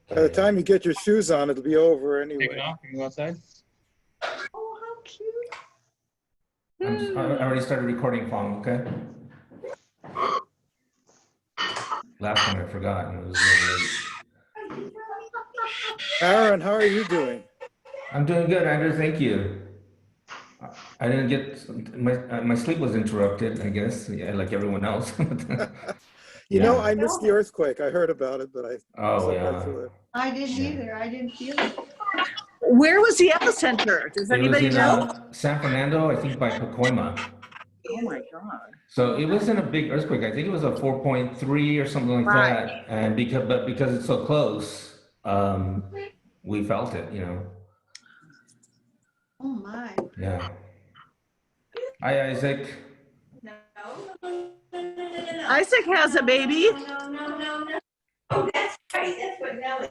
By the time you get your shoes on, it'll be over Take it anyway. off. You can go outside. Oh, how cute. I already started recording, Fong, okay? Last one I forgot, and it was a little late. Aaron, how are you doing? I'm doing good, Andrew, thank you. I didn't get, my sleep was interrupted, I guess, yeah, like everyone else. You know, Yeah. I missed the earthquake. I heard about it, but I Oh, slept right yeah. through it. I didn't either. I didn't feel it. Where was the epicenter? Does It was anybody in know? San Fernando, I think by Pacoima. Oh my God. So it wasn't a big earthquake. I think it was a 4.3 or something like Right. that. And because it's so close, we felt it, you know. Oh my. Yeah. Hi, Isaac. Isaac has a baby. No. Oh, that's right. That's what no is.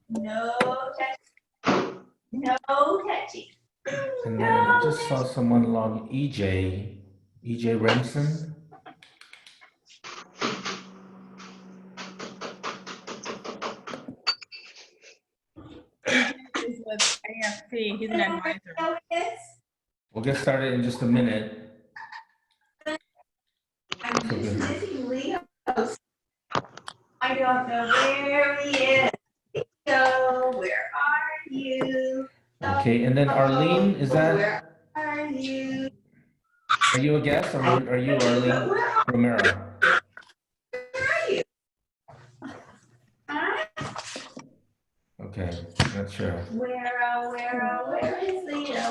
No touching. No touching. And then I just saw someone log EJ Remsen. He's with AFP. He's an advisor. We'll get started in just a minute. I'm just missing Leo. I don't know where he is. So where are you? Okay, and then Arlene, is that? Where are you? Are you a guest or are you Arlene Romero? Where are you? Huh? Okay, not sure. Where is Leo?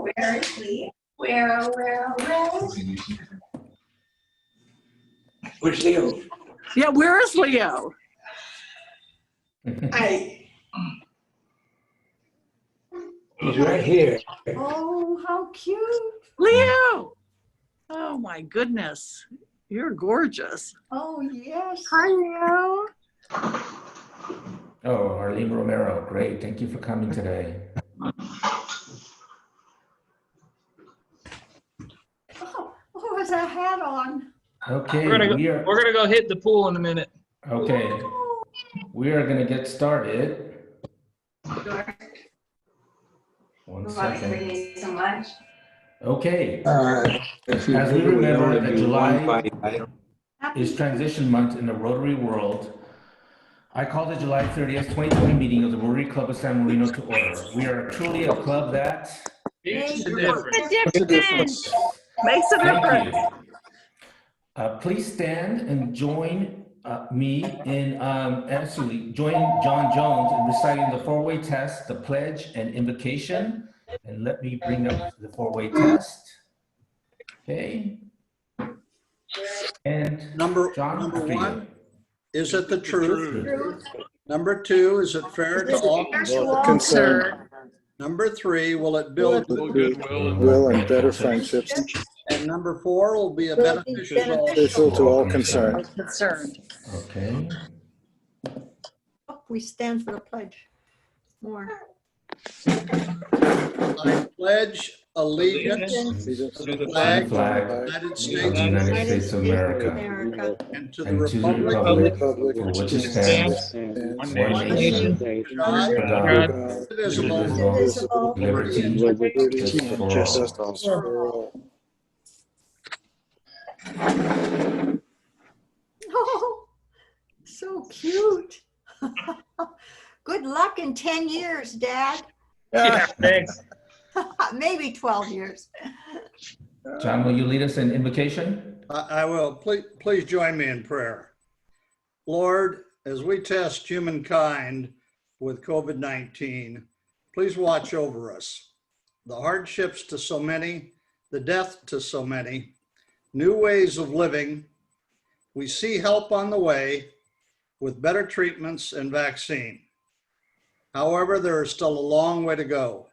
Where is Leo? Where? Where's Leo? Yeah, where is Leo? Hey. He's right here. Oh, how cute. Leo! Oh my goodness. You're gorgeous. Oh, yes. Hi, Leo. Oh, Arlene Romero, great. Thank you for coming today. Oh, has a hat on. Okay, We're gonna go hit the pool in a minute. Okay, we are gonna get started. One second. So much. Okay, As as we remember that July is transition month in the Rotary world, I call the July 30th, 2020 meeting of the Rotary Club of San Marino to order. We are truly a club that Makes a Makes difference. Makes a Thank difference. you. Please stand and join me in, actually, join John Jones in reciting the four-way test, the pledge, and invocation. And let me bring up the four-way test. Okay. And John, Number after you. one, is it the truth? Number two, is it fair to all? Concern, Number three, will it build? will, and better friendships, And number four, will be a beneficial. beneficial to all concerned. Concerned. Okay. Oh, we stand for the pledge. More. I pledge allegiance to the flag Flag of the United of States the United States of America and to the and to the republic republic for which it stands, One one nation. nation, God, under God, indivisible, indivisible, liberty, and justice for all. For all. Oh, so cute. Good luck in 10 years, Dad. Yeah, thanks. Maybe 12 years. John, will you lead us in invocation? I will. Please join me in prayer. Lord, as we test humankind with COVID-19, please watch over us. The hardships to so many, the death to so many, new ways of living. We see help on the way with better treatments and vaccine. However, there is still a long way to go.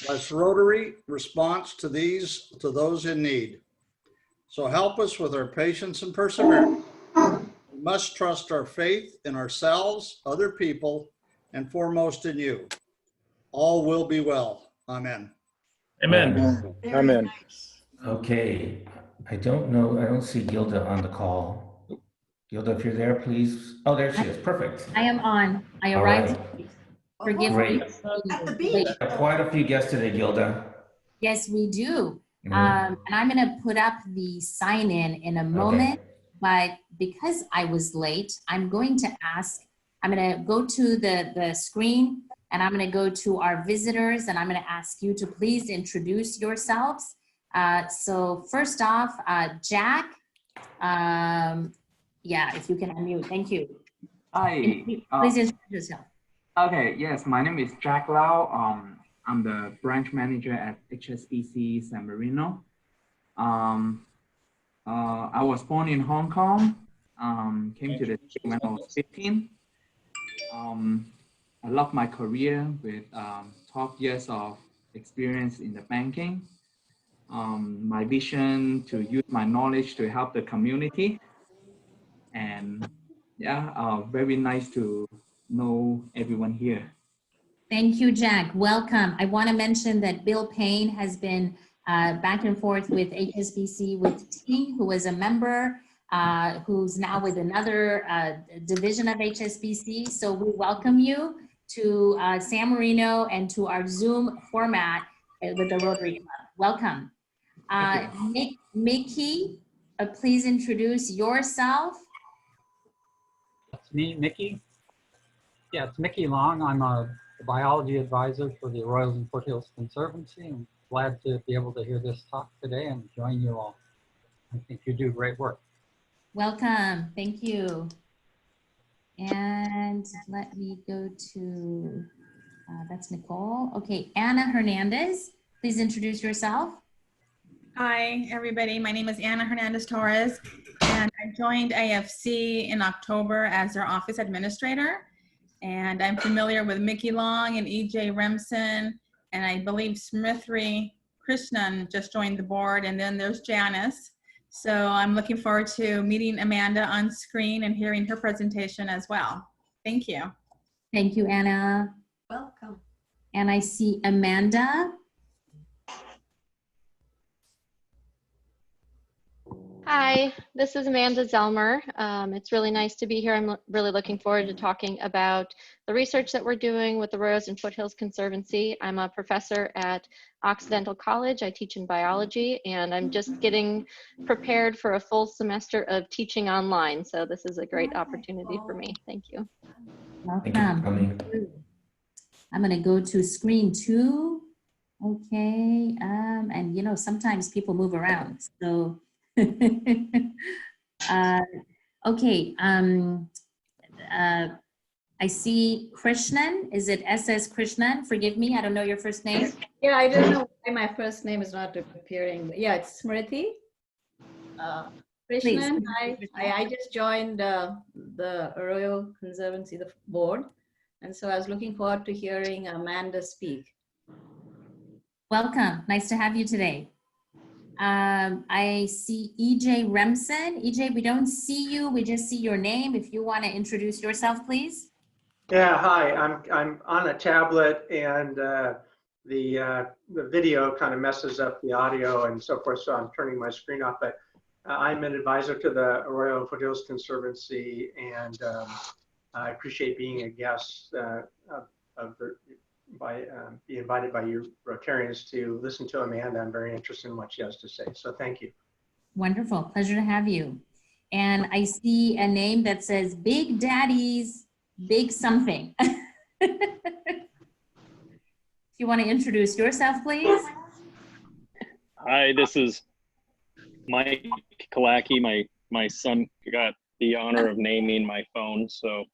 Bless Rotary response to those in need. So help us with our patience and perseverance. We must trust our faith in ourselves, other people, and foremost in you. All will be well. Amen. Amen. Amen. Okay, I don't know, I don't see Gilda on the call. Gilda, if you're there, please. Oh, there she is. Perfect. I am on. I All arrived. right. Forgive Great. me. At the Late. beach. Quite a few guests today, Gilda. Yes, we do. Mhm. And I'm going to put up the sign in a moment. But because I was late, I'm going to go to the screen and I'm going to go to our visitors and I'm going to ask you to please introduce yourselves. So first off, Jack, yeah, if you can unmute, thank you. Hi. Please introduce yourself. Okay, yes, my name is Jack Lau. I'm the branch manager at HSBC San Marino. I was born in Hong Kong, came to the States when I was 15. I love my career with 12 years of experience in the banking. My vision to use my knowledge to help the community. And yeah, very nice to know everyone here. Thank you, Jack. Welcome. I want to mention that Bill Payne has been back and forth with HSBC with T, who is a member, who's now with another division of HSBC. So we welcome you to San Marino and to our Zoom format with the Rotary Club. Welcome. Mickey, please introduce yourself. That's me, Mickey. Yeah, it's Mickey Long. I'm a biology advisor for the Royals and Foothills Conservancy. I'm glad to be able to hear this talk today and join you all. I think you do great work. Welcome. Thank you. And let me go to, that's Nicole. Okay, Anna Hernandez, please introduce yourself. Hi, everybody. My name is Ana Hernandez Torres, and I joined AFC in October as their office administrator. And I'm familiar with Mickey Long and EJ Remsen, and I believe Smriti Krishnan just joined the board, and then there's Janice. So I'm looking forward to meeting Amanda on screen and hearing her presentation as well. Thank you. Thank you, Anna. Welcome. And I see Amanda. Hi, this is Amanda Zellmer. It's really nice to be here. I'm really looking forward to talking about the research that we're doing with the Royals and Foothills Conservancy. I'm a professor at Occidental College. I teach in biology, and I'm just getting prepared for a full semester of teaching online. So this is a great opportunity for me. Thank you. Welcome. Thank you for coming. I'm going to go to screen 2. Okay. And you know, sometimes people move around. So okay. I see Krishnan. Is it SS Krishnan? Forgive me, I don't know your first name. Yeah, I don't know why my first name is not appearing. Yeah, it's Smriti. Krishnan, I just joined the Royal Conservancy, the board. And so I was looking forward to hearing Amanda speak. Welcome, nice to have you today. I see EJ Remsen. EJ, we don't see you, we just see your name. If you want to introduce yourself, please. Yeah, hi, I'm on a tablet, and the video kind of messes up the audio and so forth, so I'm turning my screen off, but I'm an advisor to the Royal Foothills Conservancy, and I appreciate being a guest be invited by you Rotarians to listen to Amanda. I'm very interested in what she has to say, so thank you. Wonderful, pleasure to have you. And I see a name that says Big Daddy's Big Something. If you want to introduce yourself, please. Hi, this is Mike Kalaki. My son got the honor of naming my phone, so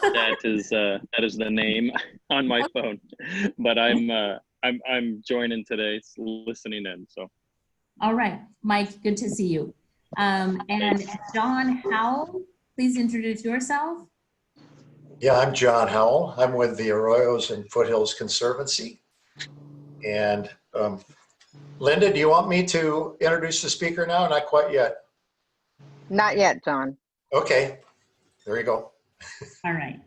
that is the name on my phone. But I'm joining today, listening in. So. All right, Mike, good to see you. And John Howell, please introduce yourself. Yeah, I'm John Howell. I'm with the Arroyos and Foothills Conservancy. And Linda, do you want me to introduce the speaker now? Not quite yet. Not yet, John. Okay, there you go. All right.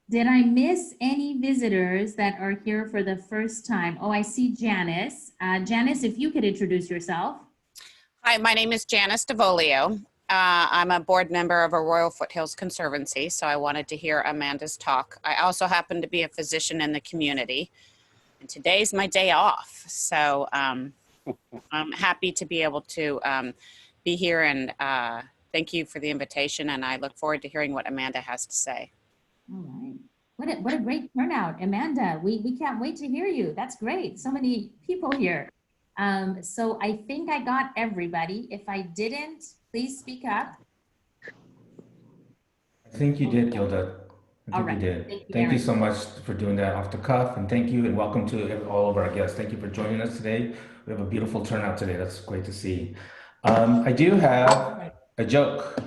Did I miss any visitors that are here for the first time? Oh, I see Janice. Janice, if you could introduce yourself. Hi, my name is Janice DeVolio. I'm a board member of Arroyo Foothills Conservancy, so I wanted to hear Amanda's talk. I also happen to be a physician in the community, and today's my day off. So I'm happy to be able to be here, and thank you for the invitation, and I look forward to hearing what Amanda has to say. All right. What a great turnout, Amanda. We can't wait to hear you. That's great. So many people here. So I think I got everybody. If I didn't, please speak up. I think you did, Gilda. I All think right. you did. Thank you, Thank you Aaron. so much for doing that off the cuff, and thank you and welcome to all of our guests. Thank you for joining us today. We have a beautiful turnout today. That's great to see. I do have a joke,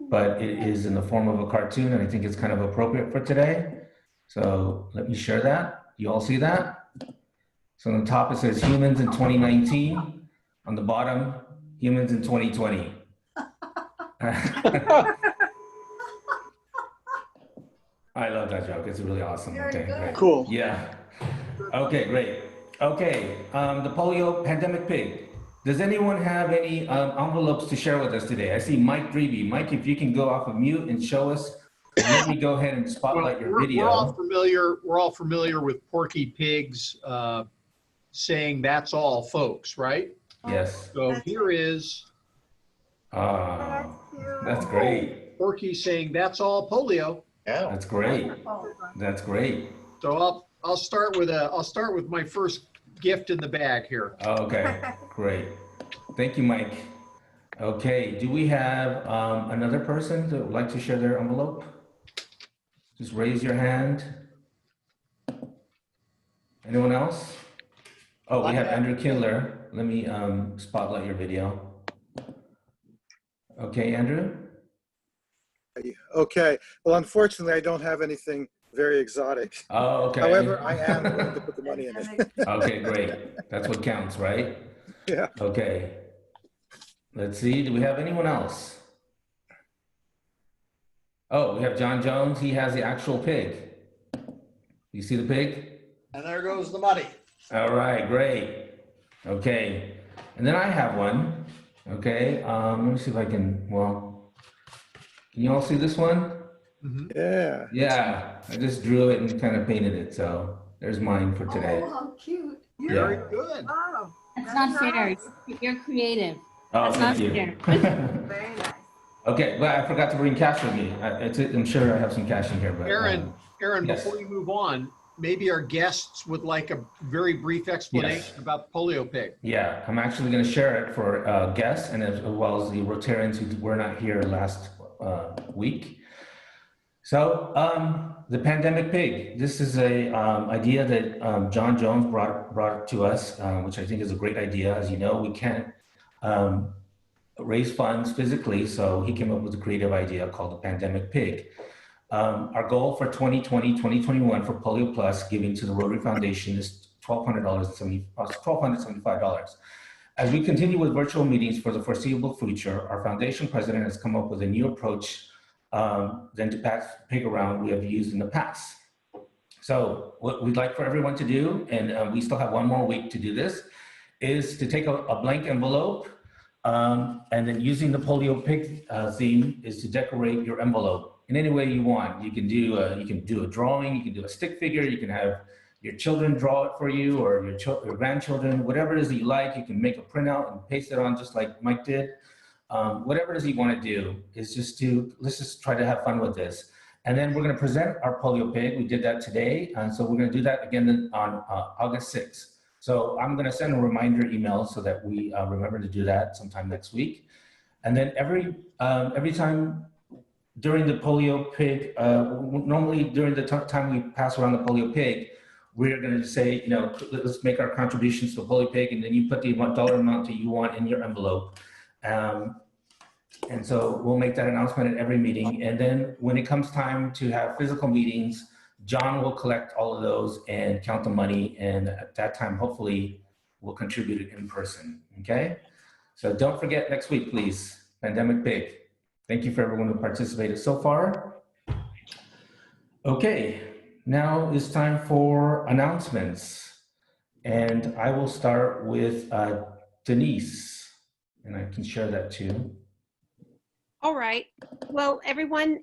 but it is in the form of a cartoon, and I think it's kind of appropriate for today. So let me share that. You all see that? So on the top it says humans in 2019. On the bottom, humans in 2020. I love that joke. It's really awesome. Very Okay, good. great. Cool. Yeah. Okay, great. Okay, the polio pandemic pig. Does anyone have any envelopes to share with us today? I see Mike Dreby. Mike, if you can go off of mute and show us, and let me go ahead and spotlight your video. We're all familiar with Porky Pig's saying "That's all, folks," right? Yes. So here is that's great. Porky saying "That's all, polio." Yeah. That's great. That's great. So I'll start with my first gift in the bag here. Okay, great. Thank you, Mike. Okay, do we have another person that would like to share their envelope? Just raise your hand. Anyone else? Oh, we have Andrew Kindler. Let me spotlight your video. Okay, Andrew? Okay. Well, unfortunately, I don't have anything very exotic. Oh, okay. However, I am willing to put the money in it. Okay, great. That's what counts, right? Yeah. Okay. Let's see. Do we have anyone else? Oh, we have John Jones. He has the actual pig. You see the pig? And there goes the money. All right, great. Okay. And then I have one. Okay. Let me see if I can, well, can you all see this one? Yeah. Yeah. I just drew it and kind of painted it. So there's mine for today. Oh, how cute. Very Yeah. good. Wow. That's not fair. You're creative. Oh, That's not thank you. fair. Very nice. Okay, but I forgot to bring cash with me. I'm sure I have some cash in here, but Aaron, yes. before you move on, maybe our guests would like a very brief explanation about the polio pig. Yeah, I'm actually going to share it for guests and as well as the Rotarians who were not here last week. So the pandemic pig. This is a idea that John Jones brought to us, which I think is a great idea. As you know, we can't raise funds physically, so he came up with a creative idea called the pandemic pig. Our goal for 2020, 2021 for Polio Plus giving to the Rotary Foundation is $1,275. As we continue with virtual meetings for the foreseeable future, our foundation president has come up with a new approach than to pass pig around we have used in the past. So what we'd like for everyone to do, and we still have one more week to do this, is to take a blank envelope and then using the polio pig theme is to decorate your envelope in any way you want. You can do a drawing, you can do a stick figure, you can have your children draw it for you or your grandchildren, whatever it is that you like. You can make a printout and paste it on just like Mike did. Whatever it is you want to do is let's just try to have fun with this. And then we're going to present our polio pig. We did that today. And so we're going to do that again on August 6th. So I'm going to send a reminder email so that we remember to do that sometime next week. And then every time during the polio pig, normally during the time we pass around the polio pig, we're going to say, let's make our contributions to the polio pig, and then you put the dollar amount that you want in your envelope. And so we'll make that announcement at every meeting. And then when it comes time to have physical meetings, John will collect all of those and count the money. And at that time, hopefully, we'll contribute it in person. Okay? So don't forget next week, please. Pandemic Pig. Thank you for everyone who participated so far. Okay, now it's time for announcements. And I will start with Denise. And I can share that too. All right. Well, everyone,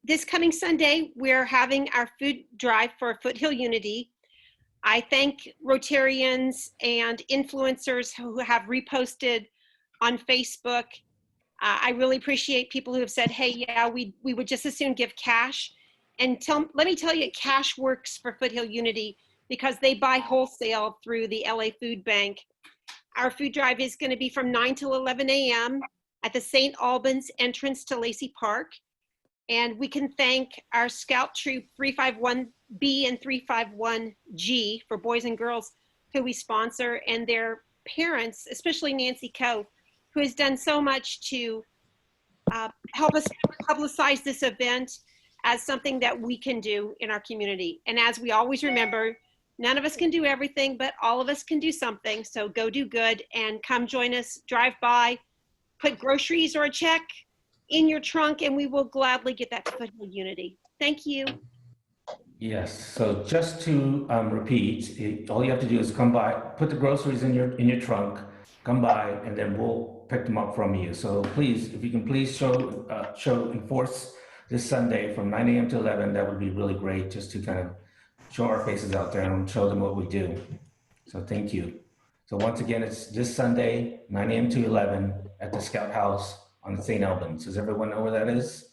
this coming Sunday, we're having our food drive for Foothill Unity. I thank Rotarians and influencers who have reposted on Facebook. I really appreciate people who have said, hey, yeah, we would just as soon give cash. And let me tell you, cash works for Foothill Unity because they buy wholesale through the LA Food Bank. Our food drive is going to be from 9 till 11 a.m. at the St. Albans entrance to Lacey Park. And we can thank our Scout Troop 351B and 351G for boys and girls who we sponsor, and their parents, especially Nancy Coe, who has done so much to help us publicize this event as something that we can do in our community. And as we always remember, none of us can do everything, but all of us can do something. So go do good and come join us, drive by, put groceries or a check in your trunk, and we will gladly get that to Foothill Unity. Thank you. Yes, so just to repeat, all you have to do is come by, put the groceries in your trunk, come by, and then we'll pick them up from you. So please, if you can please enforce this Sunday from 9 a.m. to 11, that would be really great, just to kind of show our faces out there and show them what we do. So thank you. So once again, it's this Sunday, 9 a.m. to 11 at the Scout House on the St. Albans. Does everyone know where that is?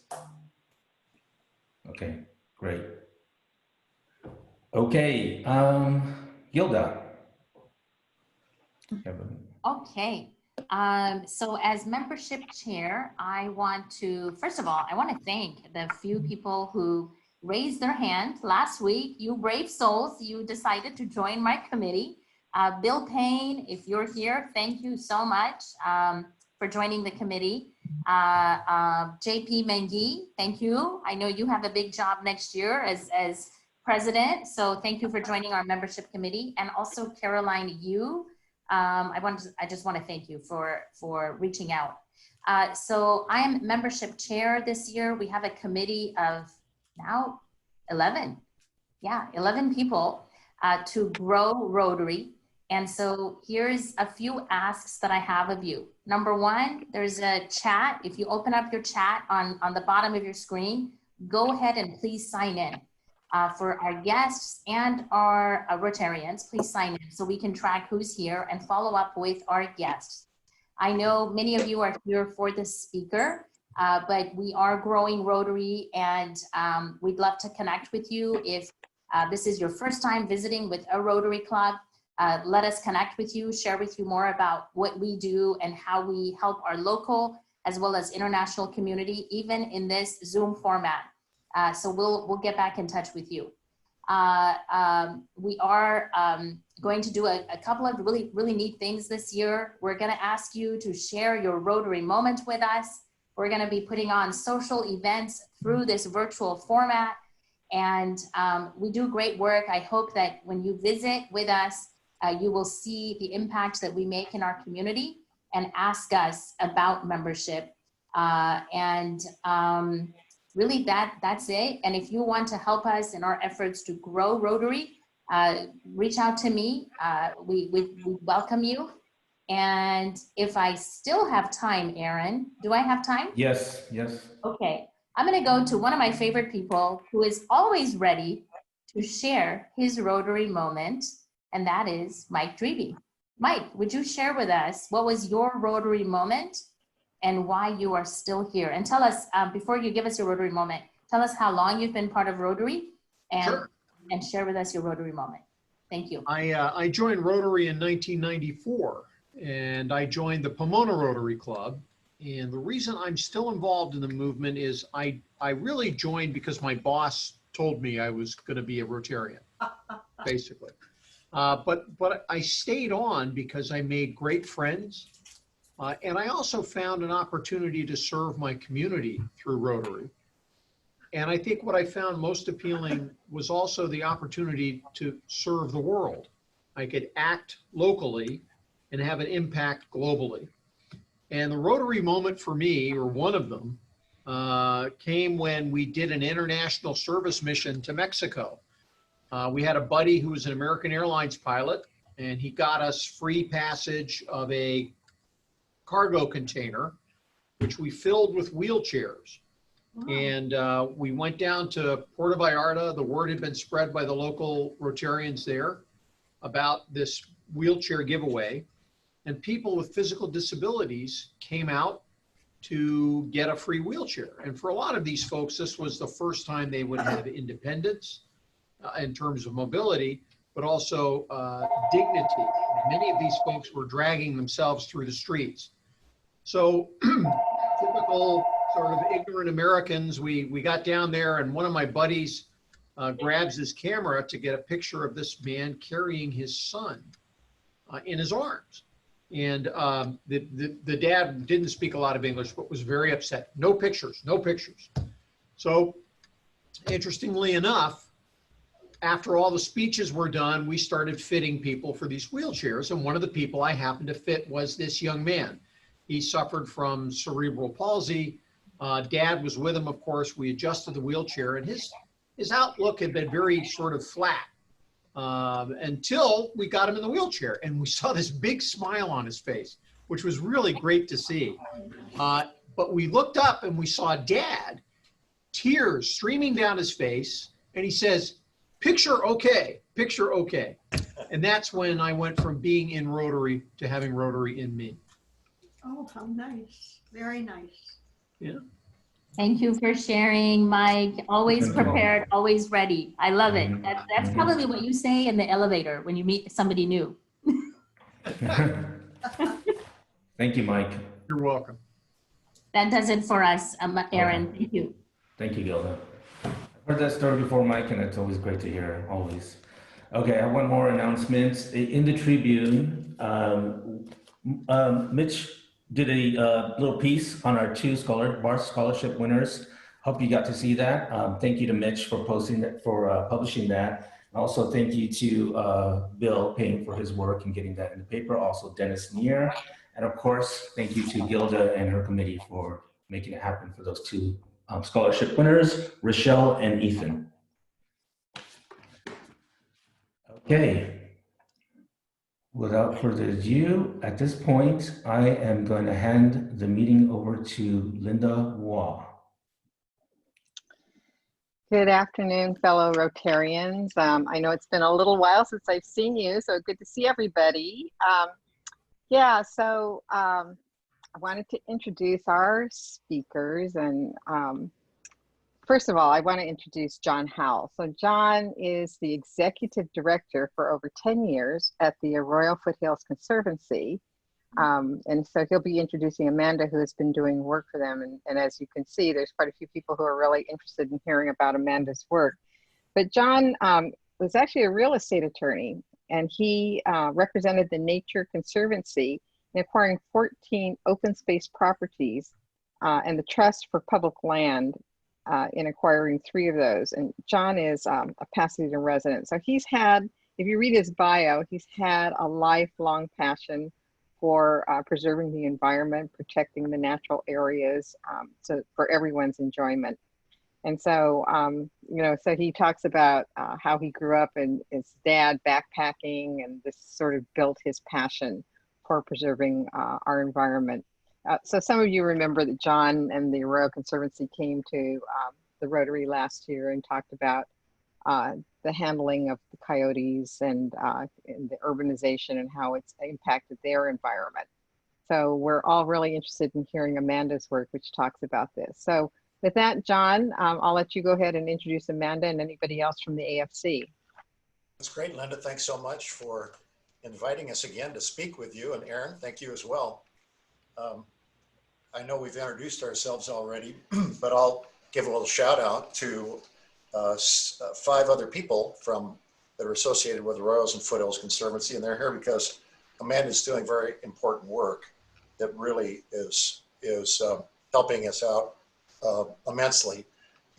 Okay, great. Okay, Gilda. Okay. So as membership chair, I want to, first of all, I want to thank the few people who raised their hand last week. You brave souls, you decided to join my committee. Bill Payne, if you're here, thank you so much for joining the committee. JP Mengi, thank you. I know you have a big job next year as president, so thank you for joining our membership committee. And also Caroline Yu, I just want to thank you for reaching out. So I am membership chair this year. We have a committee of now 11, 11 people to grow Rotary. And so here's a few asks that I have of you. Number one, there's a chat. If you open up your chat on the bottom of your screen, go ahead and please sign in. For our guests and our Rotarians, please sign in so we can track who's here and follow up with our guests. I know many of you are here for the speaker, but we are growing Rotary, and we'd love to connect with you. If this is your first time visiting with a Rotary Club, let us connect with you, share with you more about what we do and how we help our local as well as international community, even in this Zoom format. So we'll get back in touch with you. We are going to do a couple of really neat things this year. We're going to ask you to share your Rotary moment with us. We're going to be putting on social events through this virtual format, and we do great work. I hope that when you visit with us, you will see the impact that we make in our community and ask us about membership. Really that's it. And if you want to help us in our efforts to grow Rotary, reach out to me. We welcome you. And if I still have time, Aaron, do I have time? Yes, yes. Okay, I'm gonna go to one of my favorite people who is always ready to share his Rotary moment, and that is Mike Dreby. Mike, would you share with us what was your Rotary moment and why you are still here? And tell us, before you give us your Rotary moment, tell us how long you've been part of Rotary, and, Sure. and share with us your Rotary moment. Thank you. I joined Rotary in 1994, and I joined the Pomona Rotary Club. And the reason I'm still involved in the movement is I really joined because my boss told me I was going to be a Rotarian, basically. But I stayed on because I made great friends. And I also found an opportunity to serve my community through Rotary. And I think what I found most appealing was also the opportunity to serve the world. I could act locally and have an impact globally. And the Rotary moment for me, or one of them, came when we did an international service mission to Mexico. We had a buddy who was an American Airlines pilot, and he got us free passage of a cargo container which we filled with wheelchairs. And we went down to Puerto Vallarta. The word had been spread by the local Rotarians there about this wheelchair giveaway. And people with physical disabilities came out to get a free wheelchair. And for a lot of these folks, this was the first time they would have independence in terms of mobility, but also dignity. Many of these folks were dragging themselves through the streets. So typical sort of ignorant Americans, we got down there, and one of my buddies grabs his camera to get a picture of this man carrying his son in his arms. And the dad didn't speak a lot of English, but was very upset. No pictures, no pictures. So interestingly enough, after all the speeches were done, we started fitting people for these wheelchairs. And one of the people I happened to fit was this young man. He suffered from cerebral palsy. Dad was with him, of course. We adjusted the wheelchair, and his outlook had been very sort of flat until we got him in the wheelchair, and we saw this big smile on his face, which was really great to see. But we looked up and we saw Dad, tears streaming down his face, and he says, "Picture okay, picture okay." And that's when I went from being in Rotary to having Rotary in me. Oh, how nice. Very nice. Yeah. Thank you for sharing, Mike. Always prepared, always ready. I love it. That's probably what you say in the elevator when you meet somebody new. Thank you, Mike. You're welcome. That does it for us, Aaron. Thank you. Thank you, Gilda. I've heard that story before, Mike, and it's always great to hear, always. Okay, I have one more announcement. In the Tribune, Mitch did a little piece on our two BART scholarship winners. Hope you got to see that. Thank you to Mitch for posting that, for publishing that. Also, thank you to Bill Payne for his work in getting that in the paper. Also, Dennis Neer. And of course, thank you to Gilda and her committee for making it happen for those two scholarship winners, Rochelle and Ethan. Okay. Without further ado, at this point, I am going to hand the meeting over to Linda Waugh. Good afternoon, fellow Rotarians. I know it's been a little while since I've seen you, so good to see everybody. I wanted to introduce our speakers, and first of all, I want to introduce John Howell. So John is the executive director for over 10 years at the Arroyo Foothills Conservancy. And so he'll be introducing Amanda, who has been doing work for them. And as you can see, there's quite a few people who are really interested in hearing about Amanda's work. But John was actually a real estate attorney, and he represented the Nature Conservancy in acquiring 14 open space properties and the Trust for Public Land in acquiring 3 of those. And John is a Pasadena resident. So he's had, if you read his bio, he's had a lifelong passion for preserving the environment, protecting the natural areas, so for everyone's enjoyment. And so, so he talks about how he grew up and his dad backpacking, and this sort of built his passion for preserving our environment. So some of you remember that John and the Arroyo Conservancy came to the Rotary last year and talked about the handling of the coyotes and the urbanization and how it's impacted their environment. So we're all really interested in hearing Amanda's work, which talks about this. So with that, John, I'll let you go ahead and introduce Amanda and anybody else from the AFC. That's great, Linda. Thanks so much for inviting us again to speak with you. And Aaron, thank you as well. I know we've introduced ourselves already, but I'll give a little shout out to 5 other people that are associated with the Arroyos and Foothills Conservancy, and they're here because Amanda's doing very important work that really is helping us out immensely,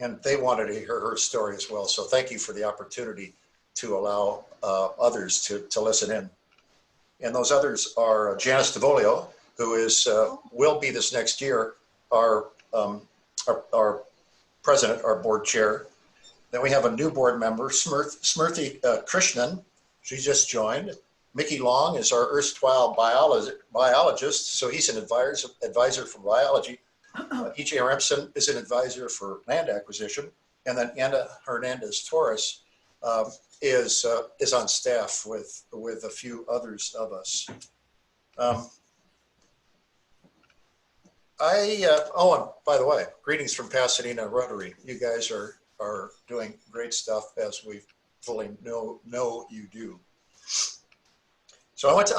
and they wanted to hear her story as well. So thank you for the opportunity to allow others to listen in. And those others are Janice DeVolio, who will be this next year our president, our board chair. Then we have a new board member, Smriti Krishnan. She just joined. Mickey Long is our erstwhile biologist, so he's an advisor for biology. E.J. Remsen is an advisor for land acquisition. And then Anna Hernandez-Torres is on staff with a few others of us. Oh, and by the way, greetings from Pasadena Rotary. You guys are doing great stuff, as we fully know you do. So I went to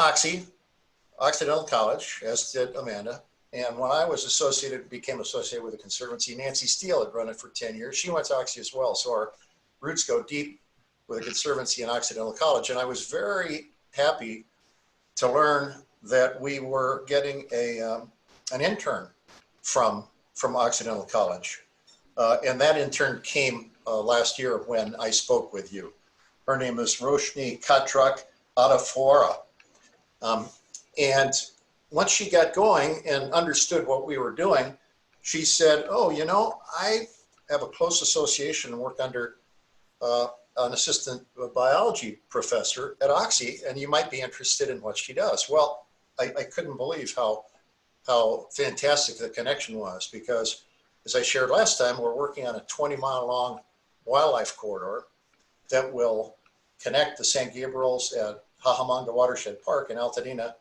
Occidental College, as did Amanda. And when I was became associated with the Conservancy, Nancy Steele had run it for 10 years. She went to Oxy as well. So our roots go deep with the Conservancy and Occidental College. And I was very happy to learn that we were getting an intern from Occidental College. And that intern came last year when I spoke with you. Her name is Roshni Katrak Adafora. And once she got going and understood what we were doing, she said, oh, you know, I have a close association and work under an assistant biology professor at Oxy, and you might be interested in what she does. Well, I couldn't believe how fantastic the connection was, because as I shared last time, we're working on a 20-mile long wildlife corridor that will connect the San Gabriel's at Cajamonga Watershed Park in Altadena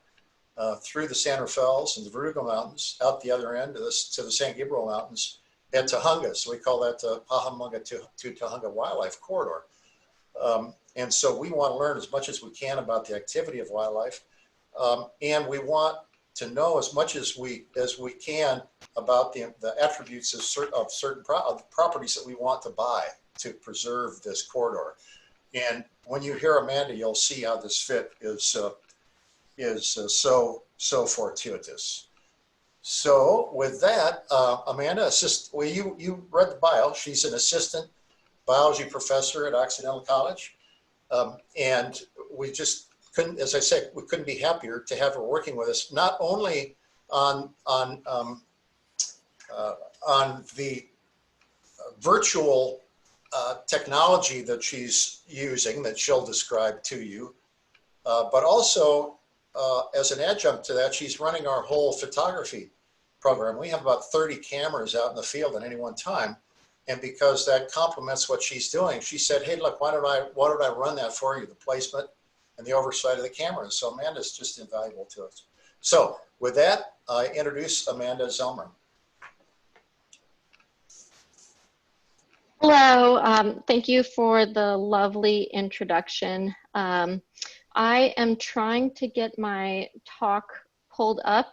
through the San Rafaels and the Verdugo Mountains, out the other end to the San Gabriel Mountains at Tahunga. So we call that the Cajamonga to Tahunga Wildlife Corridor. And so we want to learn as much as we can about the activity of wildlife. And we want to know as much as we can about the attributes of certain properties that we want to buy to preserve this corridor. And when you hear Amanda, you'll see how this fit is so fortuitous. So with that, Amanda, you read the bio. She's an assistant biology professor at Occidental College. And we just couldn't, as I said, we couldn't be happier to have her working with us, not only on the virtual technology that she's using, that she'll describe to you, but also as an adjunct to that, she's running our whole photography program. We have about 30 cameras out in the field at any one time. And because that complements what she's doing, she said, hey, look, why don't I run that for you, the placement and the oversight of the cameras. So Amanda's just invaluable to us. So with that, I introduce Amanda Zellmer. Hello, thank you for the lovely introduction. I am trying to get my talk pulled up.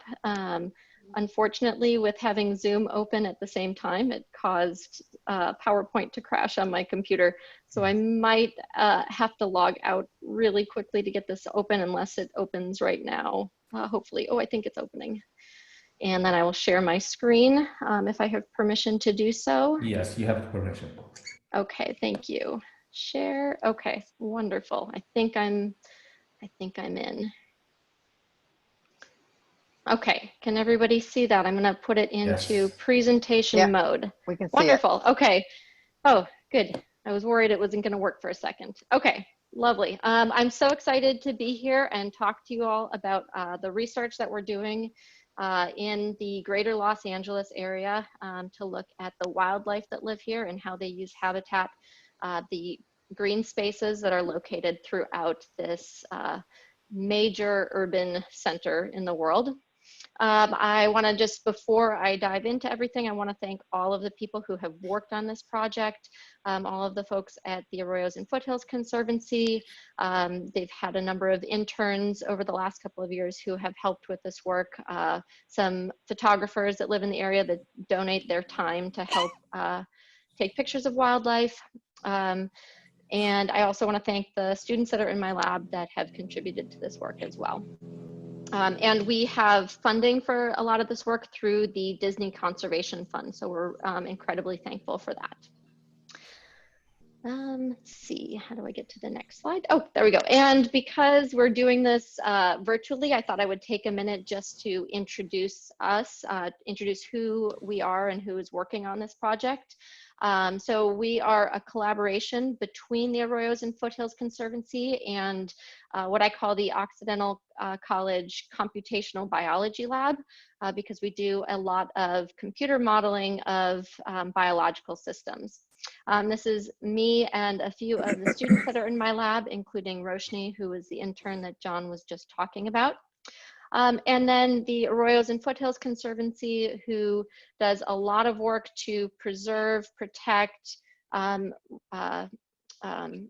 Unfortunately, with having Zoom open at the same time, it caused PowerPoint to crash on my computer. So I might have to log out really quickly to get this open, unless it opens right now. Hopefully, oh, I think it's opening. And then I will share my screen if I have permission to do so. Yes, you have permission. Okay, thank you. Share, okay, wonderful. I think I'm in. Okay, can everybody see that? I'm gonna put it into presentation mode. We can see Wonderful, okay. Oh, good. I was worried it wasn't gonna work for a second. Okay, lovely. I'm so excited to be here and talk to you all about the research that we're doing in the greater Los Angeles area to look at the wildlife that live here and how they use habitat, the green spaces that are located throughout this major urban center in the world. I want to just, before I dive into everything, I want to thank all of the people who have worked on this project, all of the folks at the Arroyos and Foothills Conservancy. They've had a number of interns over the last couple of years who have helped with this work. Some photographers that live in the area that donate their time to help take pictures of wildlife. And I also want to thank the students that are in my lab that have contributed to this work as well. And we have funding for a lot of this work through the Disney Conservation Fund. So we're incredibly thankful for that. Let's see, how do I get to the next slide? Oh, there we go. And because we're doing this virtually, I thought I would take a minute just to introduce us, introduce who we are and who is working on this project. So we are a collaboration between the Arroyos and Foothills Conservancy and what I call the Occidental College Computational Biology Lab, because we do a lot of computer modeling of biological systems. This is me and a few of the students that are in my lab, including Roshni, who was the intern that John was just talking about. And then the Arroyos and Foothills Conservancy, who does a lot of work to preserve, protect,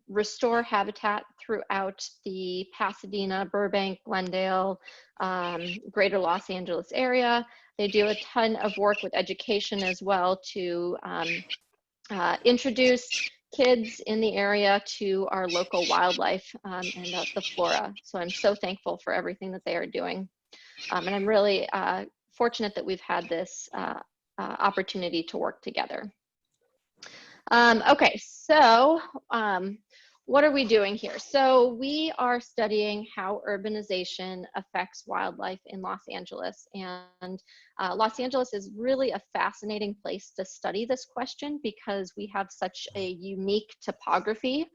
restore habitat throughout the Pasadena, Burbank, Glendale, greater Los Angeles area. They do a ton of work with education as well to introduce kids in the area to our local wildlife and the flora. So I'm so thankful for everything that they are doing. And I'm really fortunate that we've had this opportunity to work together. Okay, so what are we doing here? So we are studying how urbanization affects wildlife in Los Angeles. And Los Angeles is really a fascinating place to study this question because we have such a unique topography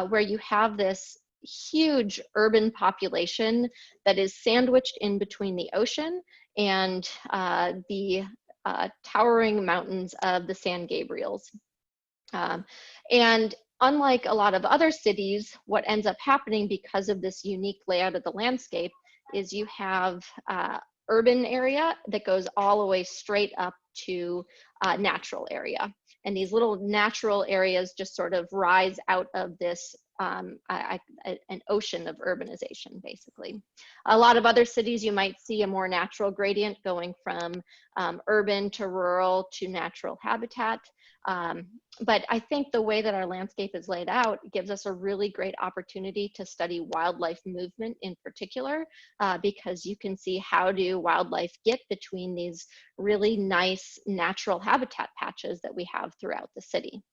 where you have this huge urban population that is sandwiched in between the ocean and the towering mountains of the San Gabriels. And unlike a lot of other cities, what ends up happening because of this unique layout of the landscape is you have urban area that goes all the way straight up to natural area. And these little natural areas just sort of rise out of this an ocean of urbanization, basically. A lot of other cities, you might see a more natural gradient going from urban to rural to natural habitat. But I think the way that our landscape is laid out gives us a really great opportunity to study wildlife movement in particular, because you can see how do wildlife get between these really nice natural habitat patches that we have throughout the city.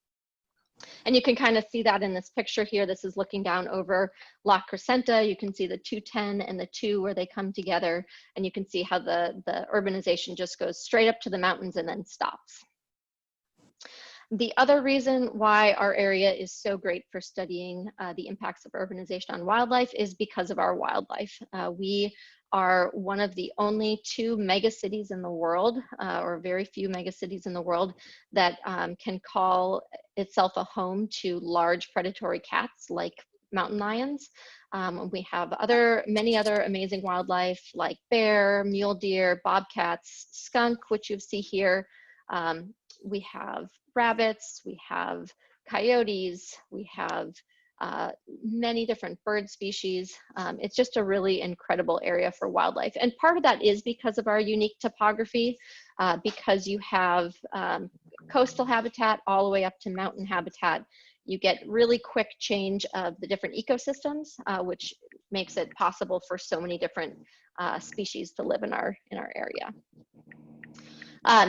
And you can kind of see that in this picture here. This is looking down over La Crescenta. You can see the 210 and the 2 where they come together. And you can see how the urbanization just goes straight up to the mountains and then stops. The other reason why our area is so great for studying the impacts of urbanization on wildlife is because of our wildlife. We are one of the only 2 megacities in the world, or very few megacities in the world, that can call itself a home to large predatory cats like mountain lions. We have many other amazing wildlife like bear, mule deer, bobcats, skunk, which you see here. We have rabbits, we have coyotes, we have many different bird species. It's just a really incredible area for wildlife. And part of that is because of our unique topography, because you have coastal habitat all the way up to mountain habitat. You get really quick change of the different ecosystems, which makes it possible for so many different species to live in our area.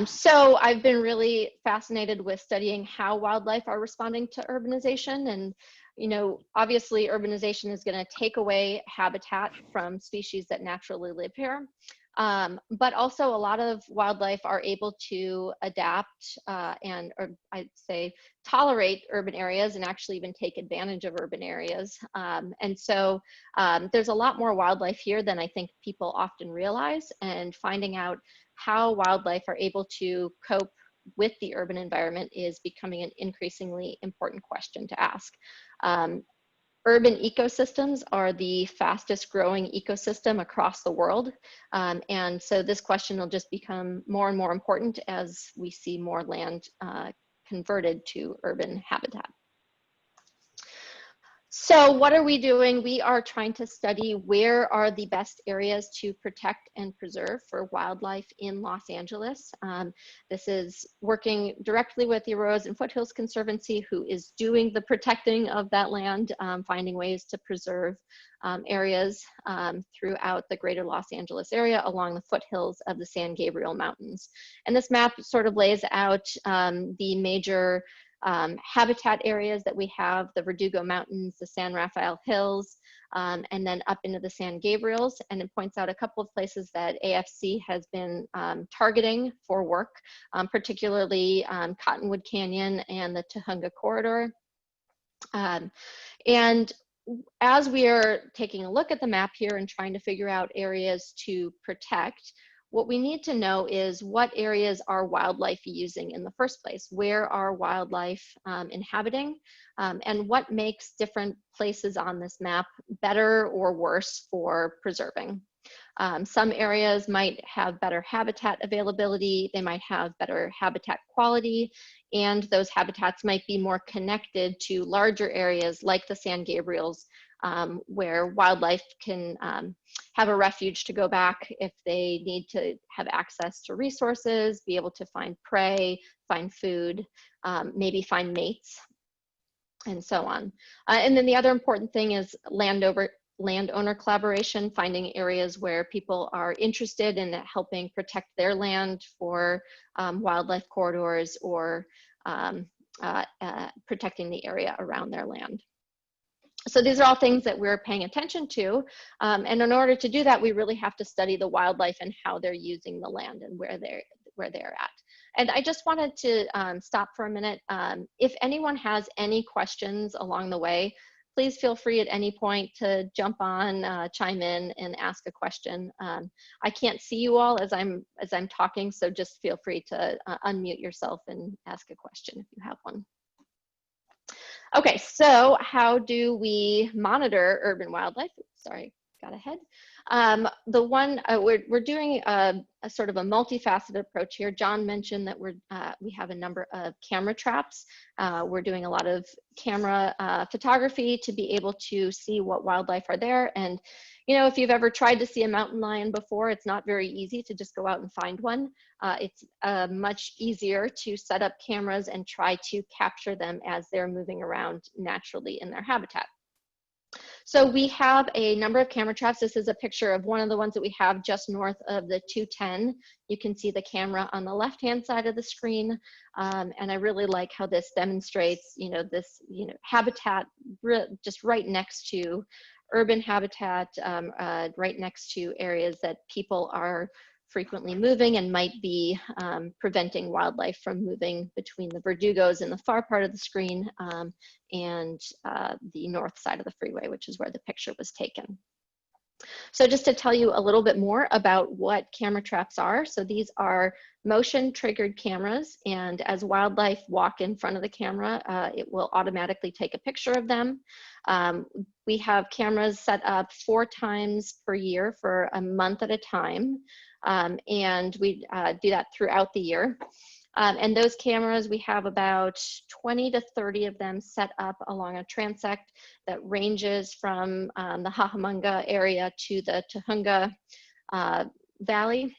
So I've been really fascinated with studying how wildlife are responding to urbanization. And, you know, obviously urbanization is going to take away habitat from species that naturally live here. But also a lot of wildlife are able to adapt or I'd say tolerate urban areas and actually even take advantage of urban areas. And so there's a lot more wildlife here than I think people often realize, and finding out how wildlife are able to cope with the urban environment is becoming an increasingly important question to ask. Urban ecosystems are the fastest growing ecosystem across the world. And so this question will just become more and more important as we see more land converted to urban habitat. So what are we doing? We are trying to study where are the best areas to protect and preserve for wildlife in Los Angeles. This is working directly with the Arroyos and Foothills Conservancy, who is doing the protecting of that land, finding ways to preserve areas throughout the greater Los Angeles area along the foothills of the San Gabriel Mountains. And this map sort of lays out the major habitat areas that we have, the Verdugo Mountains, the San Rafael Hills, and then up into the San Gabriels. And it points out a couple of places that AFC has been targeting for work, particularly Cottonwood Canyon and the Tujunga Corridor. And as we are taking a look at the map here and trying to figure out areas to protect, what we need to know is what areas are wildlife using in the first place? Where are wildlife inhabiting? And what makes different places on this map better or worse for preserving? Some areas might have better habitat availability, they might have better habitat quality, and those habitats might be more connected to larger areas like the San Gabriels, where wildlife can have a refuge to go back if they need to have access to resources, be able to find prey, find food, maybe find mates, and so on. And then the other important thing is landowner collaboration, finding areas where people are interested in helping protect their land for wildlife corridors or protecting the area around their land. So these are all things that we're paying attention to. And in order to do that, we really have to study the wildlife and how they're using the land and where they're at. And I just wanted to stop for a minute. If anyone has any questions along the way, please feel free at any point to jump on, chime in and ask a question. I can't see you all as I'm talking, so just feel free to unmute yourself and ask a question if you have one. Okay, so how do we monitor urban wildlife? Sorry, got ahead. We're doing a sort of a multifaceted approach here. John mentioned that we have a number of camera traps. We're doing a lot of camera photography to be able to see what wildlife are there. And you know, if you've ever tried to see a mountain lion before, it's not very easy to just go out and find one. It's much easier to set up cameras and try to capture them as they're moving around naturally in their habitat. So we have a number of camera traps. This is a picture of one of the ones that we have just north of the 210. You can see the camera on the left-hand side of the screen. And I really like how this demonstrates, this, habitat just right next to urban habitat, right next to areas that people are frequently moving and might be preventing wildlife from moving between the Verdugos in the far part of the screen and the north side of the freeway, which is where the picture was taken. So just to tell you a little bit more about what camera traps are. So these are motion triggered cameras, and as wildlife walk in front of the camera, it will automatically take a picture of them. We have cameras set up 4 times per year for a month at a time. And we do that throughout the year. And those cameras, we have about 20 to 30 of them set up along a transect that ranges from the Cajamarca area to the Tujunga Valley.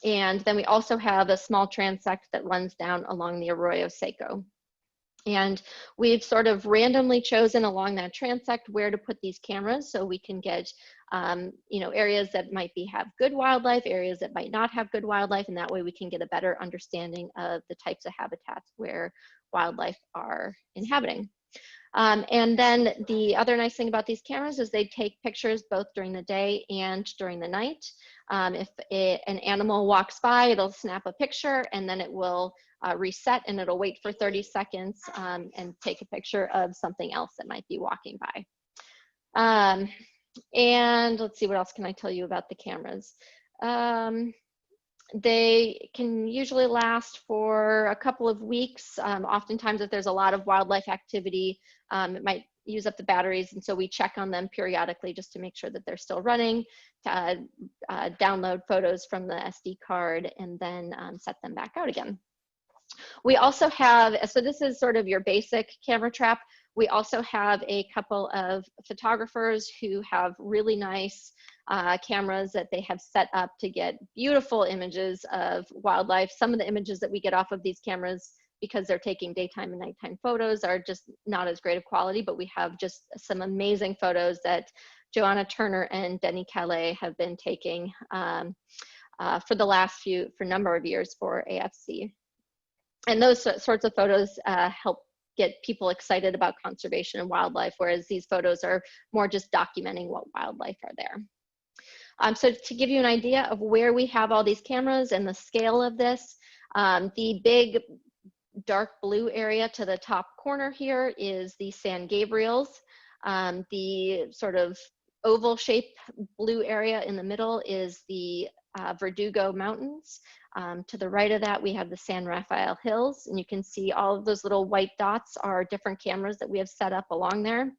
And then we also have a small transect that runs down along the Arroyo Seco. And we've sort of randomly chosen along that transect where to put these cameras so we can get areas that might have good wildlife, areas that might not have good wildlife, and that way we can get a better understanding of the types of habitats where wildlife are inhabiting. And then the other nice thing about these cameras is they take pictures both during the day and during the night. If an animal walks by, it'll snap a picture and then it will reset and it'll wait for 30 seconds and take a picture of something else that might be walking by. And let's see, what else can I tell you about the cameras? They can usually last for a couple of weeks. Oftentimes if there's a lot of wildlife activity, it might use up the batteries, and so we check on them periodically just to make sure that they're still running, download photos from the SD card, and then set them back out again. We also have, so this is sort of your basic camera trap. We also have a couple of photographers who have really nice cameras that they have set up to get beautiful images of wildlife. Some of the images that we get off of these cameras, because they're taking daytime and nighttime photos, are just not as great of quality, but we have just some amazing photos that Joanna Turner and Denny Calais have been taking for the last number of years for AFC. And those sorts of photos help get people excited about conservation and wildlife, whereas these photos are more just documenting what wildlife are there. So to give you an idea of where we have all these cameras and the scale of this, the big dark blue area to the top corner here is the San Gabriels. The sort of oval shape blue area in the middle is the Verdugo Mountains. To the right of that, we have the San Rafael Hills, and you can see all of those little white dots are different cameras that we have set up along there.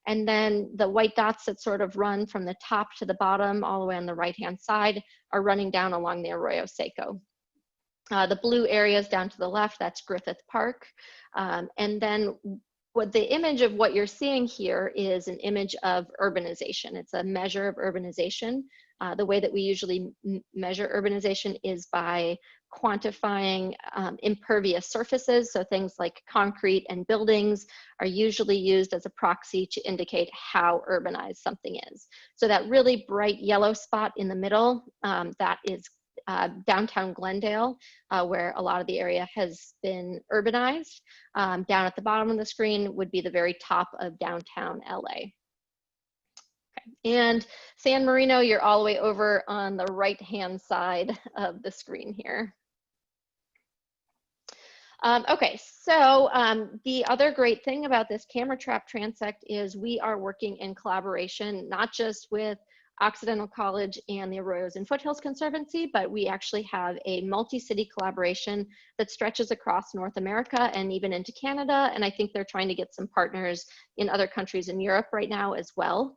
And then the white dots that sort of run from the top to the bottom all the way on the right-hand side are running down along the Arroyo Seco. The blue areas down to the left, that's Griffith Park. And then what the image of what you're seeing here is an image of urbanization. It's a measure of urbanization. The way that we usually measure urbanization is by quantifying impervious surfaces. So things like concrete and buildings are usually used as a proxy to indicate how urbanized something is. So that really bright yellow spot in the middle, that is downtown Glendale, where a lot of the area has been urbanized. Down at the bottom of the screen would be the very top of downtown LA. And San Marino, you're all the way over on the right-hand side of the screen here. Okay, so the other great thing about this camera trap transect is we are working in collaboration, not just with Occidental College and the Arroyos and Foothills Conservancy, but we actually have a multi-city collaboration that stretches across North America and even into Canada. And I think they're trying to get some partners in other countries in Europe right now as well,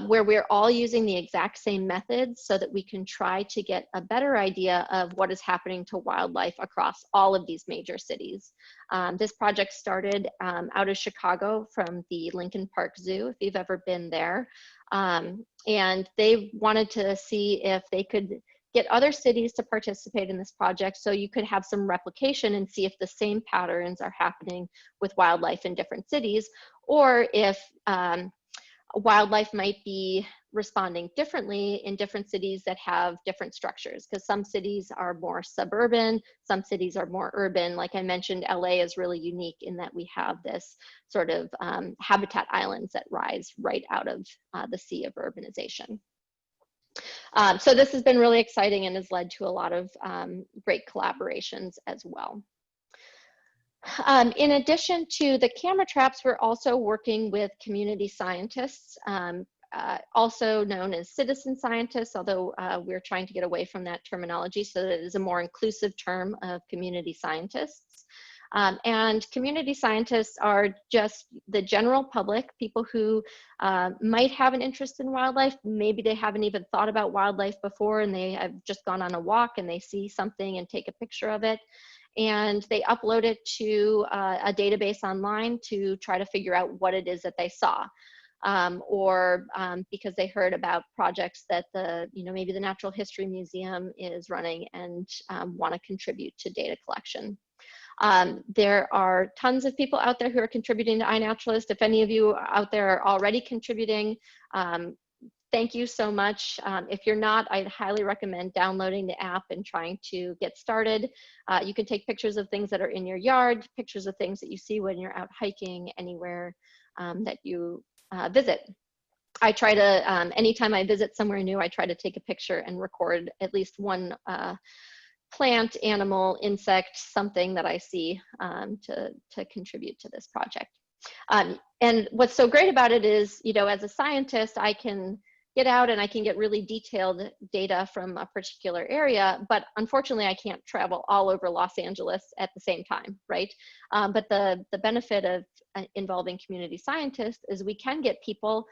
where we're all using the exact same methods so that we can try to get a better idea of what is happening to wildlife across all of these major cities. This project started out of Chicago from the Lincoln Park Zoo, if you've ever been there. And they wanted to see if they could get other cities to participate in this project so you could have some replication and see if the same patterns are happening with wildlife in different cities, or if wildlife might be responding differently in different cities that have different structures, because some cities are more suburban, some cities are more urban. Like I mentioned, LA is really unique in that we have this sort of habitat islands that rise right out of the sea of urbanization. So this has been really exciting and has led to a lot of great collaborations as well. In addition to the camera traps, we're also working with community scientists, also known as citizen scientists, although we're trying to get away from that terminology so that it is a more inclusive term of community scientists. And community scientists are just the general public, people who might have an interest in wildlife. Maybe they haven't even thought about wildlife before and they have just gone on a walk and they see something and take a picture of it. And they upload it to a database online to try to figure out what it is that they saw. Or because they heard about projects that maybe the Natural History Museum is running and want to contribute to data collection. There are tons of people out there who are contributing to iNaturalist. If any of you out there are already contributing, thank you so much. If you're not, I'd highly recommend downloading the app and trying to get started. You can take pictures of things that are in your yard, pictures of things that you see when you're out hiking anywhere that you visit. I try to, anytime I visit somewhere new, I try to take a picture and record at least one plant, animal, insect, something that I see to contribute to this project. And what's so great about it is, as a scientist, I can get out and I can get really detailed data from a particular area, but unfortunately I can't travel all over Los Angeles at the same time, right? But the benefit of involving community scientists is we can get people,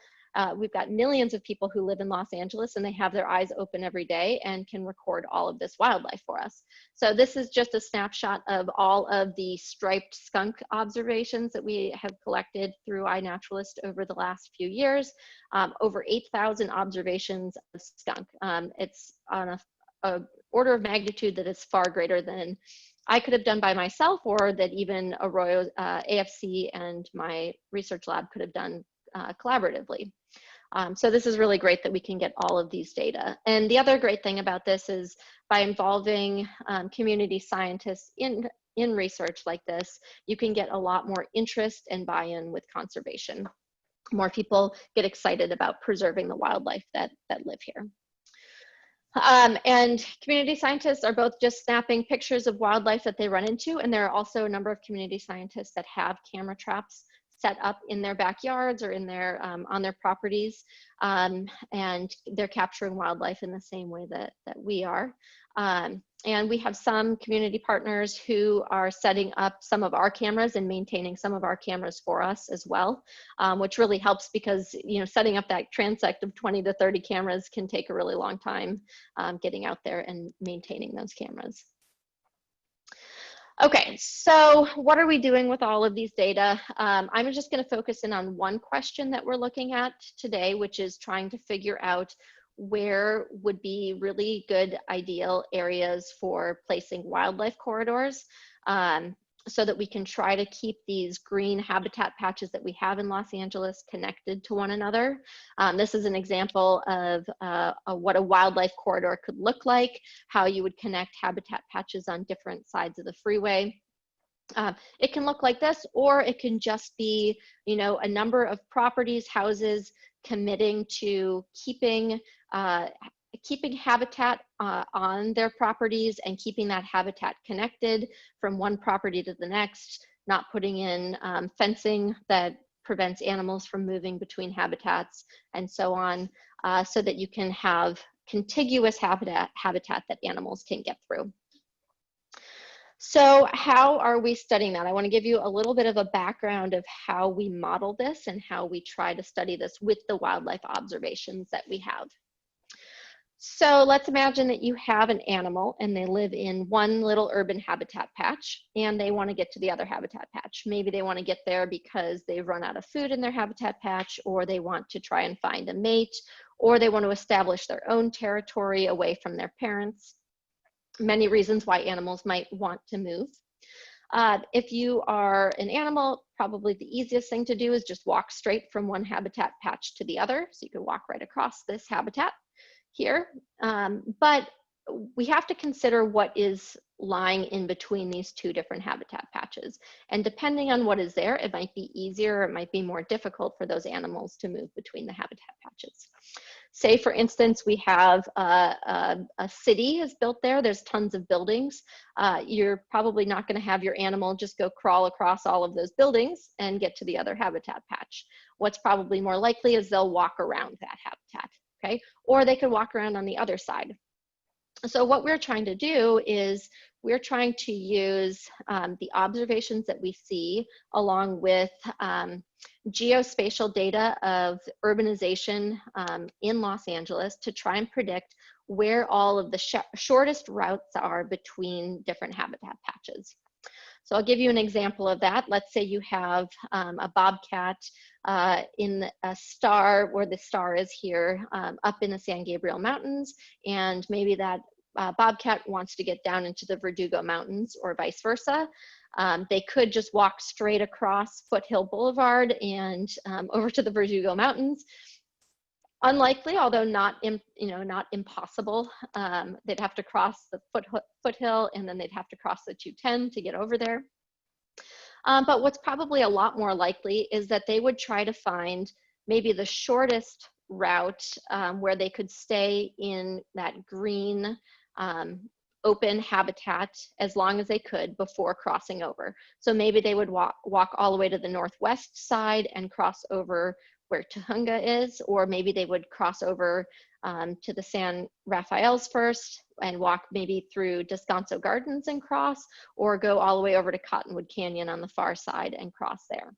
we've got millions of people who live in Los Angeles and they have their eyes open every day and can record all of this wildlife for us. So this is just a snapshot of all of the striped skunk observations that we have collected through iNaturalist over the last few years. Over 8,000 observations of skunk. It's on a order of magnitude that is far greater than I could have done by myself, or that even Arroyo, AFC and my research lab could have done collaboratively. So this is really great that we can get all of these data. And the other great thing about this is by involving community scientists in research like this, you can get a lot more interest and buy-in with conservation. More people get excited about preserving the wildlife that live here. And community scientists are both just snapping pictures of wildlife that they run into, and there are also a number of community scientists that have camera traps set up in their backyards or in their on their properties, and they're capturing wildlife in the same way that we are. And we have some community partners who are setting up some of our cameras and maintaining some of our cameras for us as well, which really helps because, you know, setting up that transect of 20 to 30 cameras can take a really long time getting out there and maintaining those cameras. Okay, so what are we doing with all of these data? I'm just going to focus in on one question that we're looking at today, which is trying to figure out where would be really good ideal areas for placing wildlife corridors, so that we can try to keep these green habitat patches that we have in Los Angeles connected to one another. This is an example of what a wildlife corridor could look like, how you would connect habitat patches on different sides of the freeway. It can look like this, or it can just be, you know, a number of properties, houses committing to keeping habitat on their properties and keeping that habitat connected from one property to the next, not putting in fencing that prevents animals from moving between habitats and so on, so that you can have contiguous habitat that animals can get through. So how are we studying that? I want to give you a little bit of a background of how we model this and how we try to study this with the wildlife observations that we have. So let's imagine that you have an animal and they live in one little urban habitat patch and they want to get to the other habitat patch. Maybe they want to get there because they've run out of food in their habitat patch, or they want to try and find a mate, or they want to establish their own territory away from their parents. Many reasons why animals might want to move. If you are an animal, probably the easiest thing to do is just walk straight from one habitat patch to the other. So you can walk right across this habitat here, but we have to consider what is lying in between these two different habitat patches. And depending on what is there, it might be easier, or it might be more difficult for those animals to move between the habitat patches. Say, for instance, we have a city is built there. There's tons of buildings. You're probably not going to have your animal just go crawl across all of those buildings and get to the other habitat patch. What's probably more likely is they'll walk around that habitat, okay? Or they could walk around on the other side. So what we're trying to do is we're trying to use the observations that we see along with geospatial data of urbanization in Los Angeles to try and predict where all of the shortest routes are between different habitat patches. So I'll give you an example of that. Let's say you have a bobcat in a star, where the star is here, up in the San Gabriel Mountains, and maybe that bobcat wants to get down into the Verdugo Mountains or vice versa. They could just walk straight across Foothill Boulevard and over to the Verdugo Mountains. Unlikely, although not impossible. They'd have to cross the foothill, and then they'd have to cross the 210 to get over there. But what's probably a lot more likely is that they would try to find maybe the shortest route where they could stay in that green open habitat as long as they could before crossing over. So maybe they would walk all the way to the northwest side and cross over where Tujunga is, or maybe they would cross over to the San Rafaels first and walk maybe through Descanso Gardens and cross, or go all the way over to Cottonwood Canyon on the far side and cross there.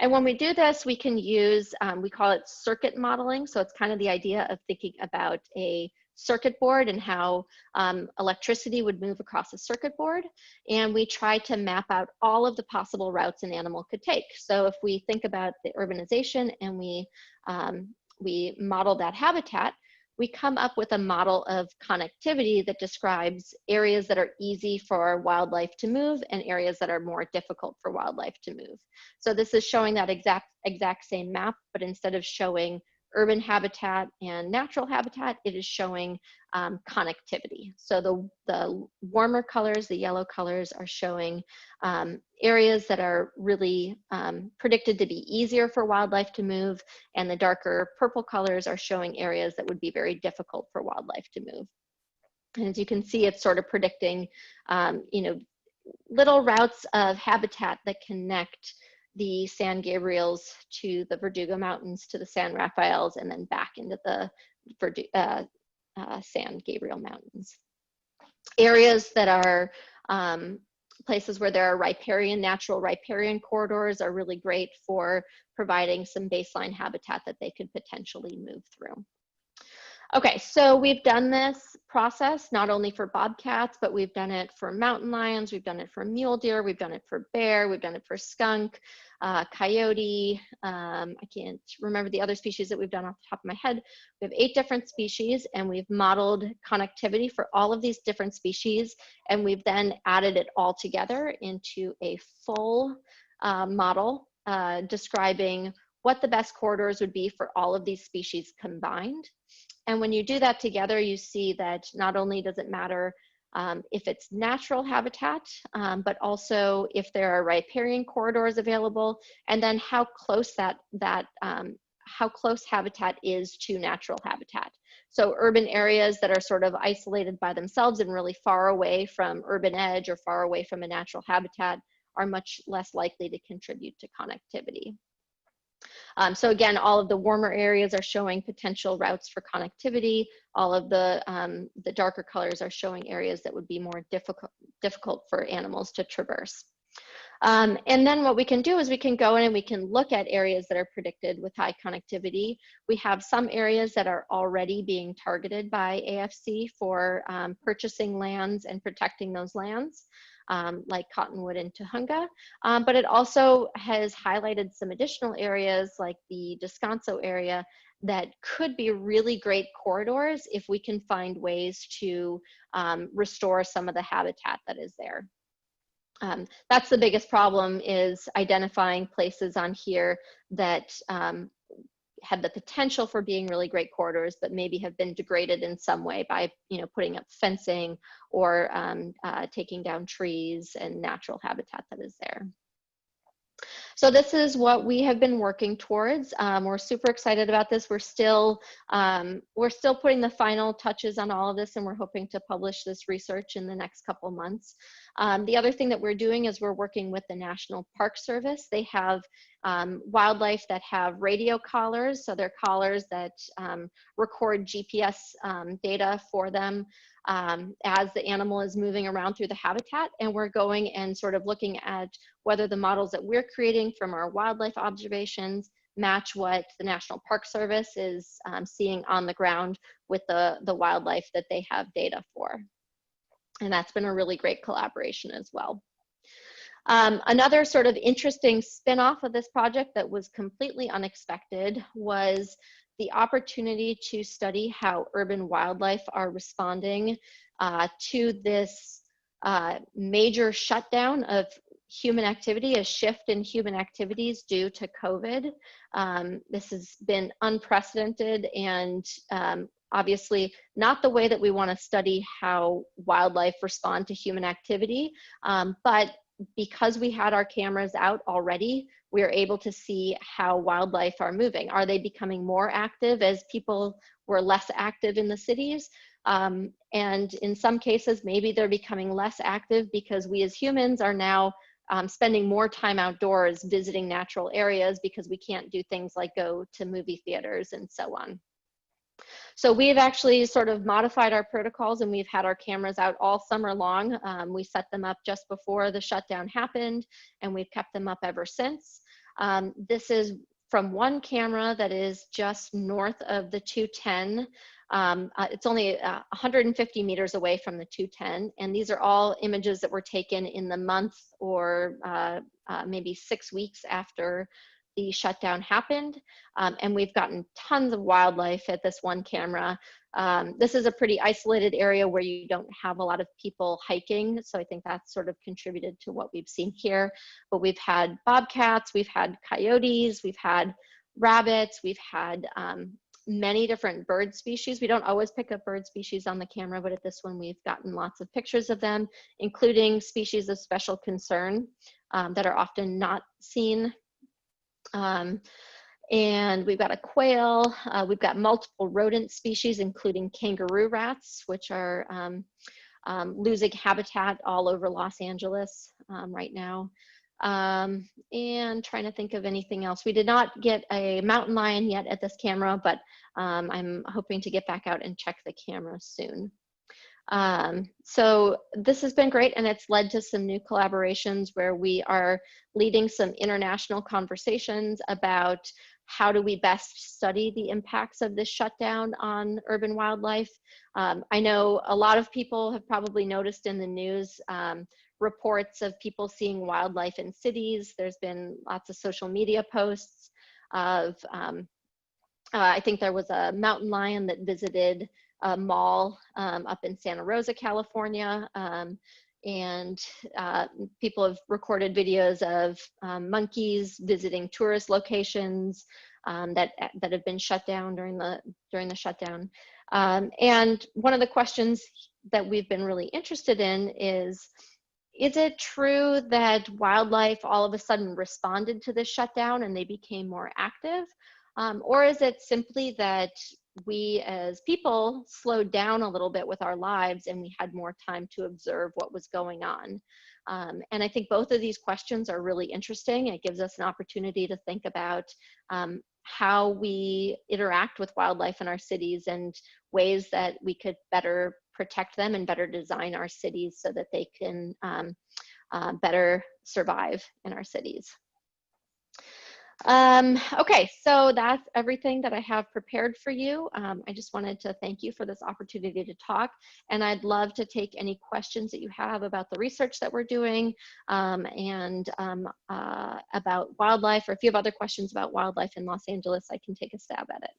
And when we do this, we can use, we call it circuit modeling. So it's kind of the idea of thinking about a circuit board and how electricity would move across a circuit board. And we try to map out all of the possible routes an animal could take. So if we think about the urbanization and we model that habitat, we come up with a model of connectivity that describes areas that are easy for wildlife to move and areas that are more difficult for wildlife to move. So this is showing that exact same map, but instead of showing urban habitat and natural habitat, it is showing connectivity. So the warmer colors, the yellow colors, are showing areas that are really predicted to be easier for wildlife to move, and the darker purple colors are showing areas that would be very difficult for wildlife to move. And as you can see, it's sort of predicting, you know, little routes of habitat that connect the San Gabriels to the Verdugo Mountains, to the San Rafaels, and then back into the San Gabriel Mountains. Areas that are places where there are riparian, natural riparian corridors are really great for providing some baseline habitat that they could potentially move through. Okay, so we've done this process not only for bobcats, but we've done it for mountain lions, we've done it for mule deer, we've done it for bear, we've done it for skunk, coyote. I can't remember the other species that we've done off the top of my head. We have 8 different species, and we've modeled connectivity for all of these different species, and we've then added it all together into a full model describing what the best corridors would be for all of these species combined. And when you do that together, you see that not only does it matter if it's natural habitat, but also if there are riparian corridors available, and then how close how close habitat is to natural habitat. So urban areas that are sort of isolated by themselves and really far away from urban edge or far away from a natural habitat are much less likely to contribute to connectivity. So again, all of the warmer areas are showing potential routes for connectivity. All of the darker colors are showing areas that would be more difficult for animals to traverse. And then what we can do is we can go in and we can look at areas that are predicted with high connectivity. We have some areas that are already being targeted by AFC for purchasing lands and protecting those lands. Like Cottonwood and Tujunga, but it also has highlighted some additional areas like the Descanso area that could be really great corridors if we can find ways to restore some of the habitat that is there. That's the biggest problem, is identifying places on here that have the potential for being really great corridors, but maybe have been degraded in some way by, you know, putting up fencing or taking down trees and natural habitat that is there. So this is what we have been working towards. We're super excited about this. We're still putting the final touches on all of this, and we're hoping to publish this research in the next couple months. The other thing that we're doing is we're working with the National Park Service. They have wildlife that have radio collars. So they're collars that record GPS data for them as the animal is moving around through the habitat. And we're going and sort of looking at whether the models that we're creating from our wildlife observations match what the National Park Service is seeing on the ground with the wildlife that they have data for. And that's been a really great collaboration as well. Another sort of interesting spin-off of this project that was completely unexpected was the opportunity to study how urban wildlife are responding to this major shutdown of human activity, a shift in human activities due to COVID. This has been unprecedented and obviously not the way that we want to study how wildlife respond to human activity, but because we had our cameras out already, we are able to see how wildlife are moving. Are they becoming more active as people were less active in the cities? And in some cases, maybe they're becoming less active because we as humans are now spending more time outdoors visiting natural areas because we can't do things like go to movie theaters and so on. So we've actually sort of modified our protocols, and we've had our cameras out all summer long. We set them up just before the shutdown happened, and we've kept them up ever since. This is from one camera that is just north of the 210. It's only 150 meters away from the 210, and these are all images that were taken in the month or maybe 6 weeks after the shutdown happened, and we've gotten tons of wildlife at this one camera. This is a pretty isolated area where you don't have a lot of people hiking, so I think that's sort of contributed to what we've seen here. But we've had bobcats, we've had coyotes, we've had rabbits. We've had many different bird species. We don't always pick up bird species on the camera, but at this one we've gotten lots of pictures of them, including species of special concern that are often not seen. And we've got a quail. We've got multiple rodent species, including kangaroo rats, which are losing habitat all over Los Angeles right now. And trying to think of anything else. We did not get a mountain lion yet at this camera, but I'm hoping to get back out and check the camera soon. So this has been great, and it's led to some new collaborations where we are leading some international conversations about how do we best study the impacts of this shutdown on urban wildlife. I know a lot of people have probably noticed in the news reports of people seeing wildlife in cities. There's been lots of social media posts of, I think there was a mountain lion that visited a mall up in Santa Rosa, California. And people have recorded videos of monkeys visiting tourist locations that have been shut down during the shutdown. And one of the questions that we've been really interested in is it true that wildlife all of a sudden responded to this shutdown and they became more active? Or is it simply that we as people slowed down a little bit with our lives and we had more time to observe what was going on? And I think both of these questions are really interesting. It gives us an opportunity to think about how we interact with wildlife in our cities and ways that we could better protect them and better design our cities so that they can better survive in our cities. Okay, so that's everything that I have prepared for you. I just wanted to thank you for this opportunity to talk, and I'd love to take any questions that you have about the research that we're doing and about wildlife, or if you have other questions about wildlife in Los Angeles, I can take a stab at it.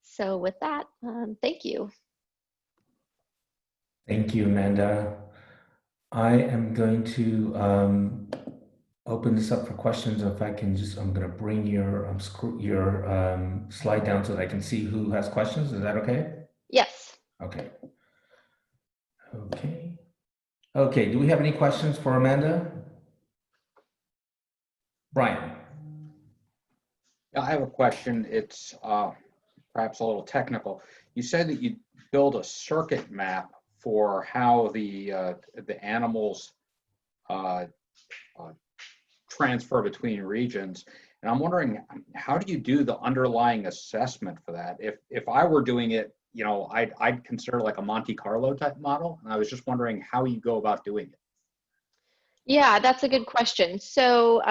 So with that, thank you. Thank you, Amanda. I am going to open this up for questions. If I can just, I'm going to bring your slide down so that I can see who has questions. Is that okay? Yes. Okay. Okay. Okay. Do we have any questions for Amanda? Brian. I have a question. It's perhaps a little technical. You said that you build a circuit map for how the animals transfer between regions, and I'm wondering, how do you do the underlying assessment for that? If I were doing it, you know, I'd consider like a Monte Carlo type model, and I was just wondering how you go about doing it. Yeah, that's a good question. So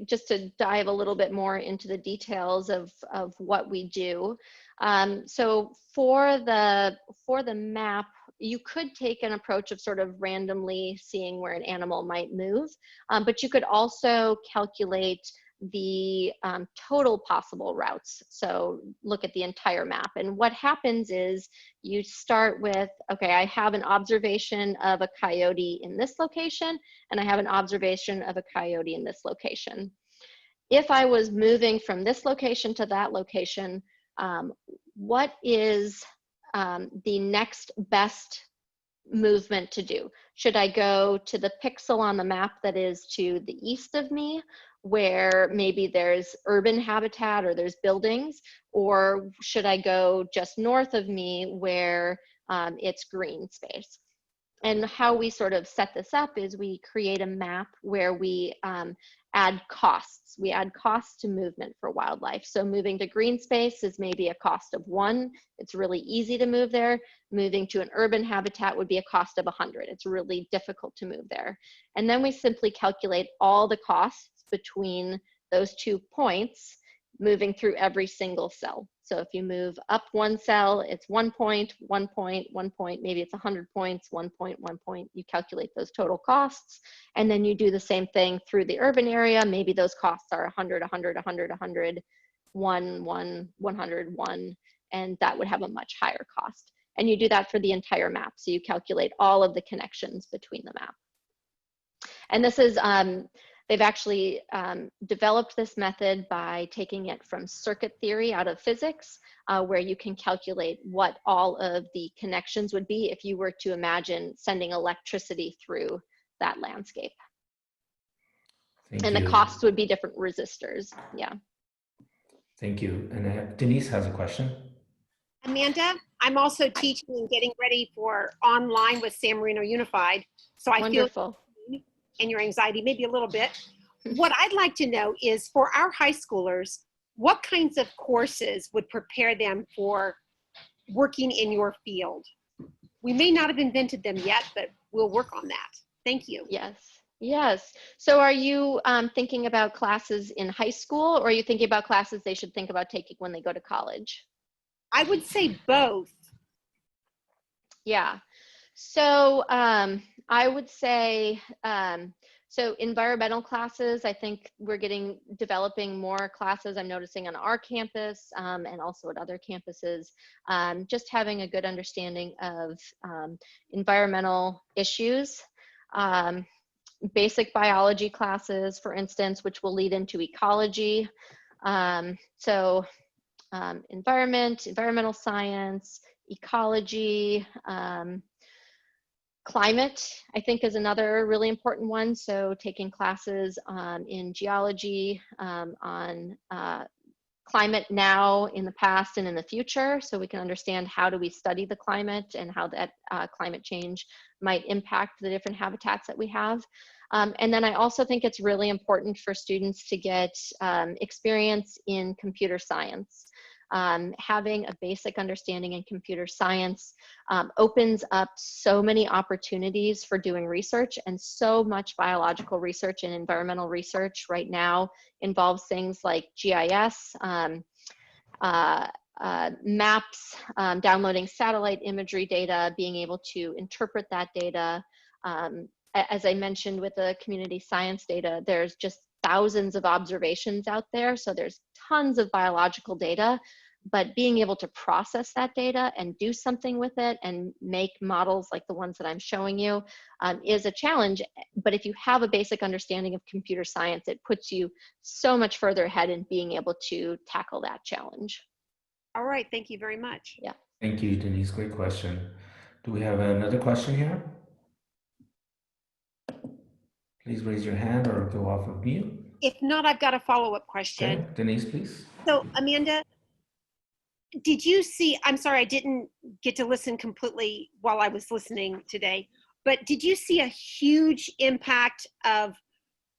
just to dive a little bit more into the details of what we do. So for the map, you could take an approach of sort of randomly seeing where an animal might move, but you could also calculate the total possible routes. So look at the entire map. And what happens is you start with, okay, I have an observation of a coyote in this location, and I have an observation of a coyote in this location. If I was moving from this location to that location, what is the next best movement to do? Should I go to the pixel on the map that is to the east of me, where maybe there's urban habitat or there's buildings, or should I go just north of me where it's green space? And how we sort of set this up is we create a map where we add costs. We add costs to movement for wildlife. So moving to green space is maybe a cost of 1. It's really easy to move there. Moving to an urban habitat would be a cost of 100. It's really difficult to move there. And then we simply calculate all the costs between those 2 points, moving through every single cell. So if you move up 1 cell, it's 1 point, 1 point, 1 point, maybe it's 100 points, 1 point, 1 point. You calculate those total costs, and then you do the same thing through the urban area. Maybe those costs are 100, 100, 100, 100, 1, 1, 100, 1, and that would have a much higher cost. And you do that for the entire map. So you calculate all of the connections between the map. And this is They've actually developed this method by taking it from circuit theory out of physics, where you can calculate what all of the connections would be if you were to imagine sending electricity through that landscape. Thank And you. the costs would be different resistors. Yeah. Thank you. And Denise has a question. Amanda, I'm also teaching and getting ready for online with San Marino Unified. So I Wonderful. feel and your anxiety, maybe a little bit. What I'd like to know is for our high schoolers, what kinds of courses would prepare them for working in your field? We may not have invented them yet, but we'll work on that. Thank you. Yes. Yes. So are you thinking about classes in high school, or are you thinking about classes they should think about taking when they go to college? I would say both. Yeah. So I would say, so environmental classes, I think we're developing more classes I'm noticing on our campus and also at other campuses, just having a good understanding of environmental issues. Basic biology classes, for instance, which will lead into ecology. Environmental science, ecology, climate, I think, is another really important one. So taking classes in geology, on climate now, in the past, and in the future, so we can understand how do we study the climate and how that climate change might impact the different habitats that we have. And then I also think it's really important for students to get experience in computer science. Having a basic understanding in computer science opens up so many opportunities for doing research, and so much biological research and environmental research right now involves things like GIS, maps, downloading satellite imagery data, being able to interpret that data. As I mentioned with the community science data, there's just thousands of observations out there. So there's tons of biological data, but being able to process that data and do something with it and make models like the ones that I'm showing you is a challenge. But if you have a basic understanding of computer science, it puts you so much further ahead in being able to tackle that challenge. All right, thank you very much. Yeah. Thank you, Denise. Great question. Do we have another question here? Please raise your hand or go off of mute. If not, I've got a follow-up question. Okay, Denise, please. So Amanda, did you see, I'm sorry, I didn't get to listen completely while I was listening today, but did you see a huge impact of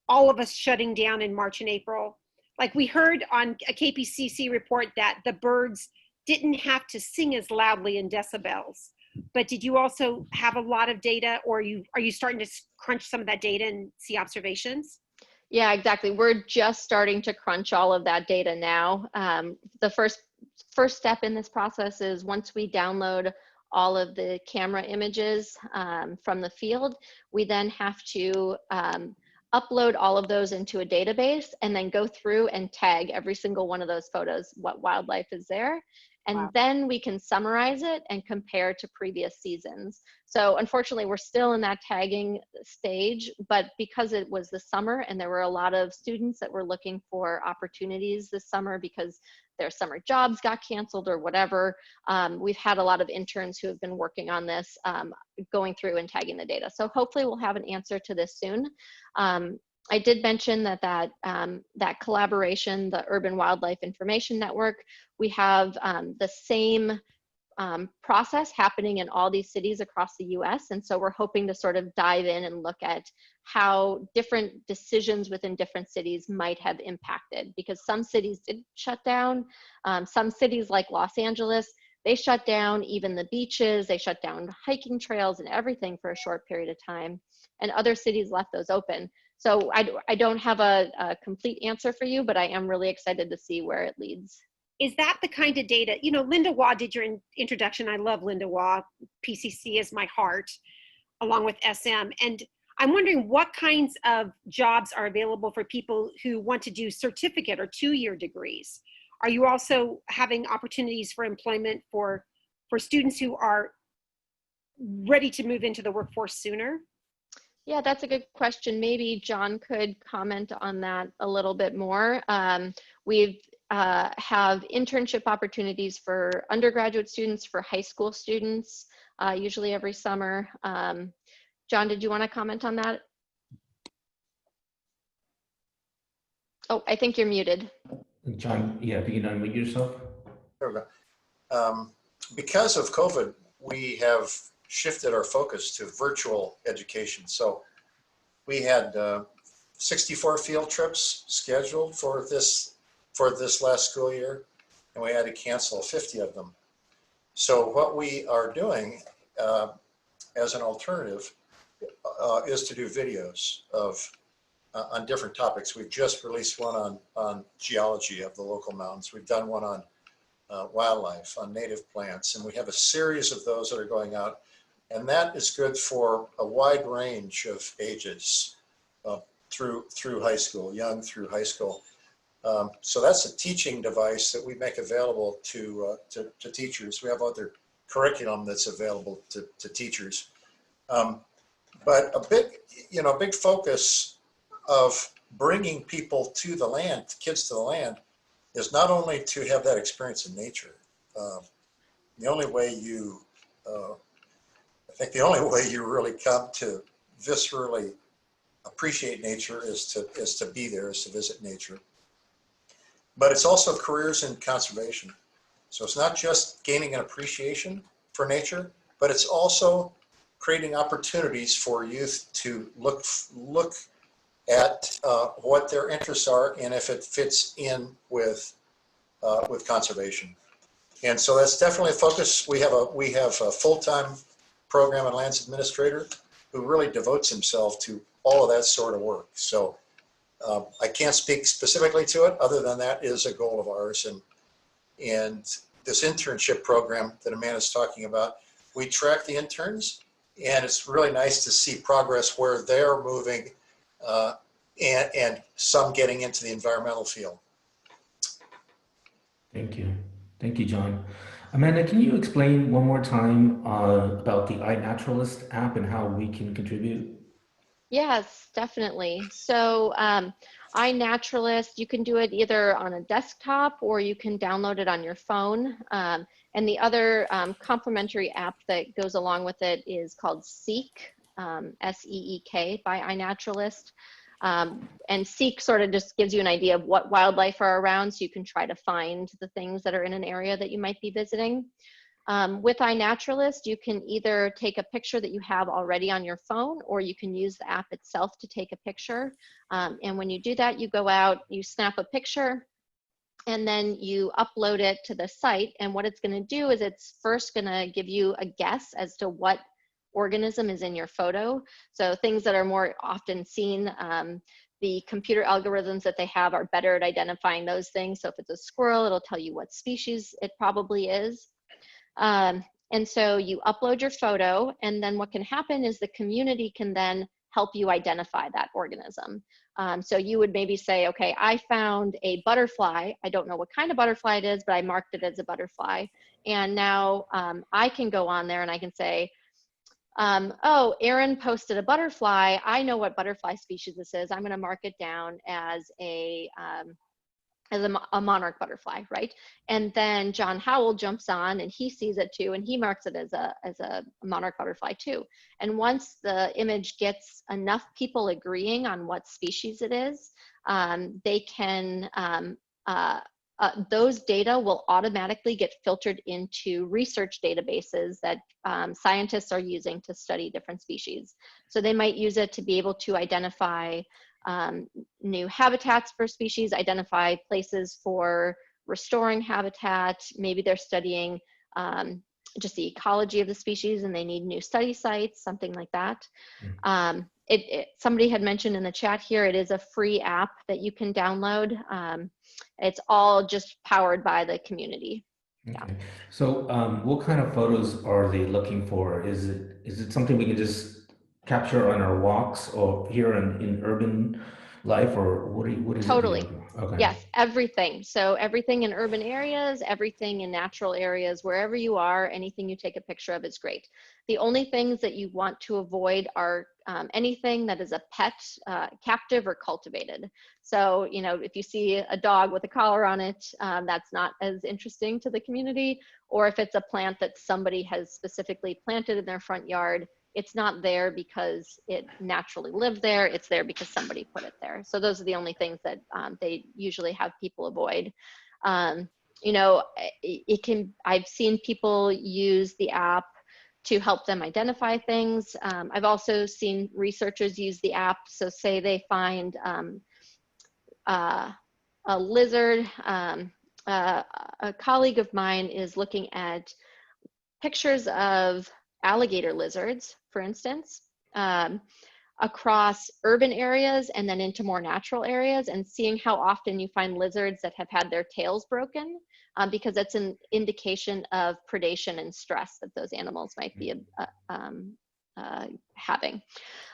all of us shutting down in March and April? Like we heard on a KPCC report that the birds didn't have to sing as loudly in decibels, but did you also have a lot of data, or are you starting to crunch some of that data and see observations? Yeah, exactly. We're just starting to crunch all of that data now. The first step in this process is once we download all of the camera images from the field, we then have to upload all of those into a database and then go through and tag every single one of those photos, what wildlife is there. And then we can summarize it and compare to previous seasons. So unfortunately, we're still in that tagging stage, but because it was the summer and there were a lot of students that were looking for opportunities this summer because their summer jobs got canceled or whatever, we've had a lot of interns who have been working on this, going through and tagging the data. So hopefully we'll have an answer to this soon. I did mention that collaboration, the Urban Wildlife Information Network, we have the same process happening in all these cities across the US. And so we're hoping to sort of dive in and look at how different decisions within different cities might have impacted, because some cities did shut down. Some cities like Los Angeles, they shut down even the beaches, they shut down hiking trails and everything for a short period of time. And other cities left those open. So I don't have a complete answer for you, but I am really excited to see where it leads. Is that the kind of data, you know, Linda Waugh did your introduction. I love Linda Waugh. PCC is my heart, along with SM. And I'm wondering what kinds of jobs are available for people who want to do certificate or 2-year degrees. Are you also having opportunities for employment for students who are ready to move into the workforce sooner? Yeah, that's a good question. Maybe John could comment on that a little bit more. We've have internship opportunities for undergraduate students, for high school students, usually every summer. John, did you want to comment on that? Oh, I think you're muted. John, yeah, if you can unmute yourself. There we go. Because of COVID, we have shifted our focus to virtual education. So we had 64 field trips scheduled for this last school year, and we had to cancel 50 of them. So what we are doing as an alternative is to do videos of on different topics. We've just released one on geology of the local mountains. We've done one on wildlife, on native plants, and we have a series of those that are going out, and that is good for a wide range of ages through high school, young through high school. So that's a teaching device that we make available to teachers. We have other curriculum that's available to teachers. But a big focus of bringing people to the land, kids to the land, is not only to have that experience in nature. The only way you, I think the only way you really come to viscerally appreciate nature is to be there, is to visit nature. But it's also careers in conservation. So it's not just gaining an appreciation for nature, but it's also creating opportunities for youth to look at what their interests are and if it fits in with conservation. And so that's definitely a focus. We have a full-time program and lands administrator who really devotes himself to all of that sort of work. So I can't speak specifically to it, other than that is a goal of ours. And this internship program that Amanda's talking about, we track the interns, and it's really nice to see progress where they're moving and some getting into the environmental field. Thank you. Thank you, John. Amanda, can you explain one more time about the iNaturalist app and how we can contribute? Yes, definitely. So iNaturalist, you can do it either on a desktop or you can download it on your phone. And the other complementary app that goes along with it is called Seek, S-E-E-K, by iNaturalist. And Seek sort of just gives you an idea of what wildlife are around, so you can try to find the things that are in an area that you might be visiting. With iNaturalist, you can either take a picture that you have already on your phone, or you can use the app itself to take a picture. And when you do that, you go out, you snap a picture, and then you upload it to the site. And what it's going to do is it's first going to give you a guess as to what organism is in your photo. So things that are more often seen, the computer algorithms that they have are better at identifying those things. So if it's a squirrel, it'll tell you what species it probably is. And so you upload your photo, and then what can happen is the community can then help you identify that organism. So you would maybe say, okay, I found a butterfly. I don't know what kind of butterfly it is, but I marked it as a butterfly. And now I can go on there and I can say, oh, Aaron posted a butterfly. I know what butterfly species this is. I'm going to mark it down as a monarch butterfly, right? And then John Howell jumps on and he sees it too, and he marks it as a monarch butterfly too. And once the image gets enough people agreeing on what species it is, they can, those data will automatically get filtered into research databases that scientists are using to study different species. So they might use it to be able to identify new habitats for species, identify places for restoring habitat. Maybe they're studying just the ecology of the species and they need new study sites, something like that. Somebody had mentioned in the chat here, it is a free app that you can download. It's all just powered by the community. Okay. Yeah. So what kind of photos are they looking for? Is it something we can just capture on our walks or here in urban life, or what is totally. it? Okay. Yes, everything. So everything in urban areas, everything in natural areas, wherever you are, anything you take a picture of is great. The only things that you want to avoid are anything that is a pet, captive or cultivated. So, you know, if you see a dog with a collar on it, that's not as interesting to the community. Or if it's a plant that somebody has specifically planted in their front yard, it's not there because it naturally lived there. It's there because somebody put it there. So those are the only things that they usually have people avoid. You know, I've seen people use the app to help them identify things. I've also seen researchers use the app. So say they find a lizard. A colleague of mine is looking at pictures of alligator lizards, for instance, across urban areas and then into more natural areas, and seeing how often you find lizards that have had their tails broken, because that's an indication of predation and stress that those animals might be having.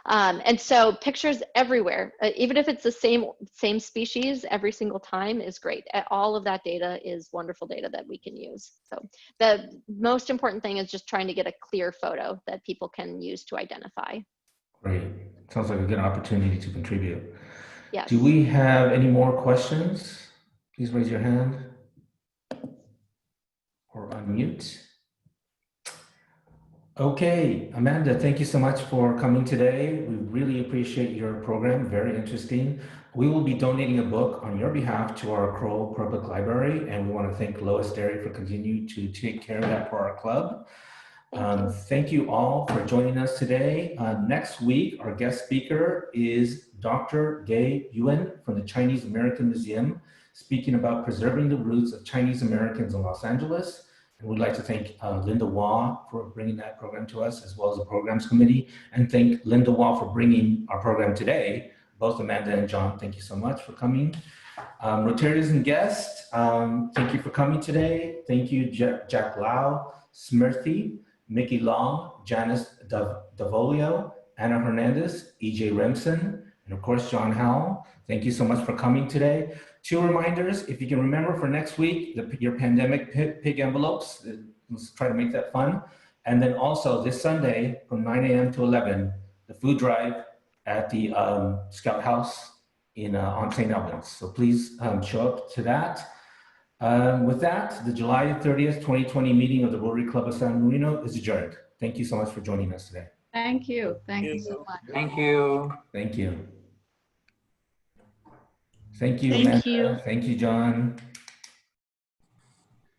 And so pictures everywhere, even if it's the same species every single time, is great. All of that data is wonderful data that we can use. So the most important thing is just trying to get a clear photo that people can use to identify. Great. Sounds like a good opportunity to contribute. Yes. Do we have any more questions? Please raise your hand or unmute. Okay, Amanda, thank you so much for coming today. We really appreciate your program, very interesting. We will be donating a book on your behalf to our Kroll Public Library, and we want to thank Lois Derry for continuing to take care of that for our club. Thank you all for joining us today. Next week, our guest speaker is Dr. Gay Yuan from the Chinese American Museum, speaking about preserving the roots of Chinese Americans in Los Angeles. And we'd like to thank Linda Waugh for bringing that program to us, as well as the programs committee, and thank Linda Waugh for bringing our program today. Both Amanda and John, thank you so much for coming. Rotarians and guests, thank you for coming today. Thank you, Jack Lau, Smriti, Mickey Long, Janice Davolio, Anna Hernandez, EJ Remsen, and of course, John Howell. Thank you so much for coming today. 2 reminders, if you can remember for next week, your pandemic pig envelopes, let's try to make that fun. And then also this Sunday from 9 a.m. to 11, the food drive at the Scout House on St. Albans. So please show up to that. With that, the July 30th, 2020 meeting of the Rotary Club of San Marino is adjourned. Thank you so much for joining us today. Thank you. Thank you so much. Thank you. Thank you. Thank you, Thank Amanda. you. Thank you, John.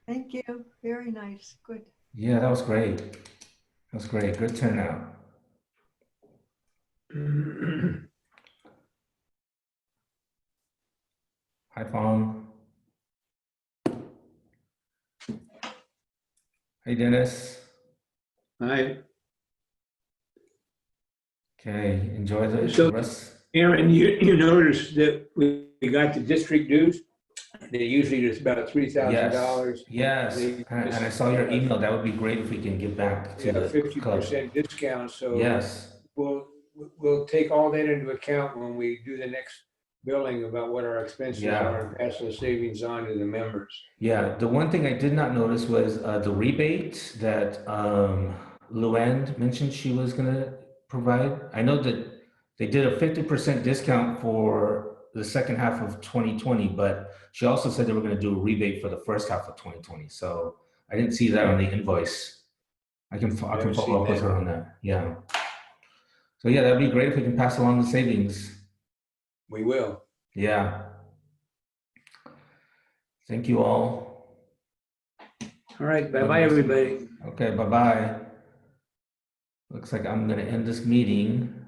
Thank you. Very nice. Good. Yeah, that was great. That was great. Good turnout. Hi, Fong. Hey, Dennis. Hi. Okay, enjoy the So, rest. Aaron, you noticed that we got the district dues. They usually just about $3,000. Yes, and I saw your email. That would be great if we can give back to the club. 50% discount. So yes, we'll take all that into account when we do the next billing about what our expenses are and pass those savings on to the members. Yeah, the one thing I did not notice was the rebate that Luann mentioned she was going to provide. I know that they did a 50% discount for the second half of 2020, but she also said they were going to do a rebate for the first half of 2020. So I didn't see that on the invoice. I can follow up with her on that. Yeah. So yeah, that'd be great if we can pass along the savings. We will. Yeah. Thank you all. All right. Bye-bye, everybody. Okay, bye-bye. Looks like I'm going to end this meeting.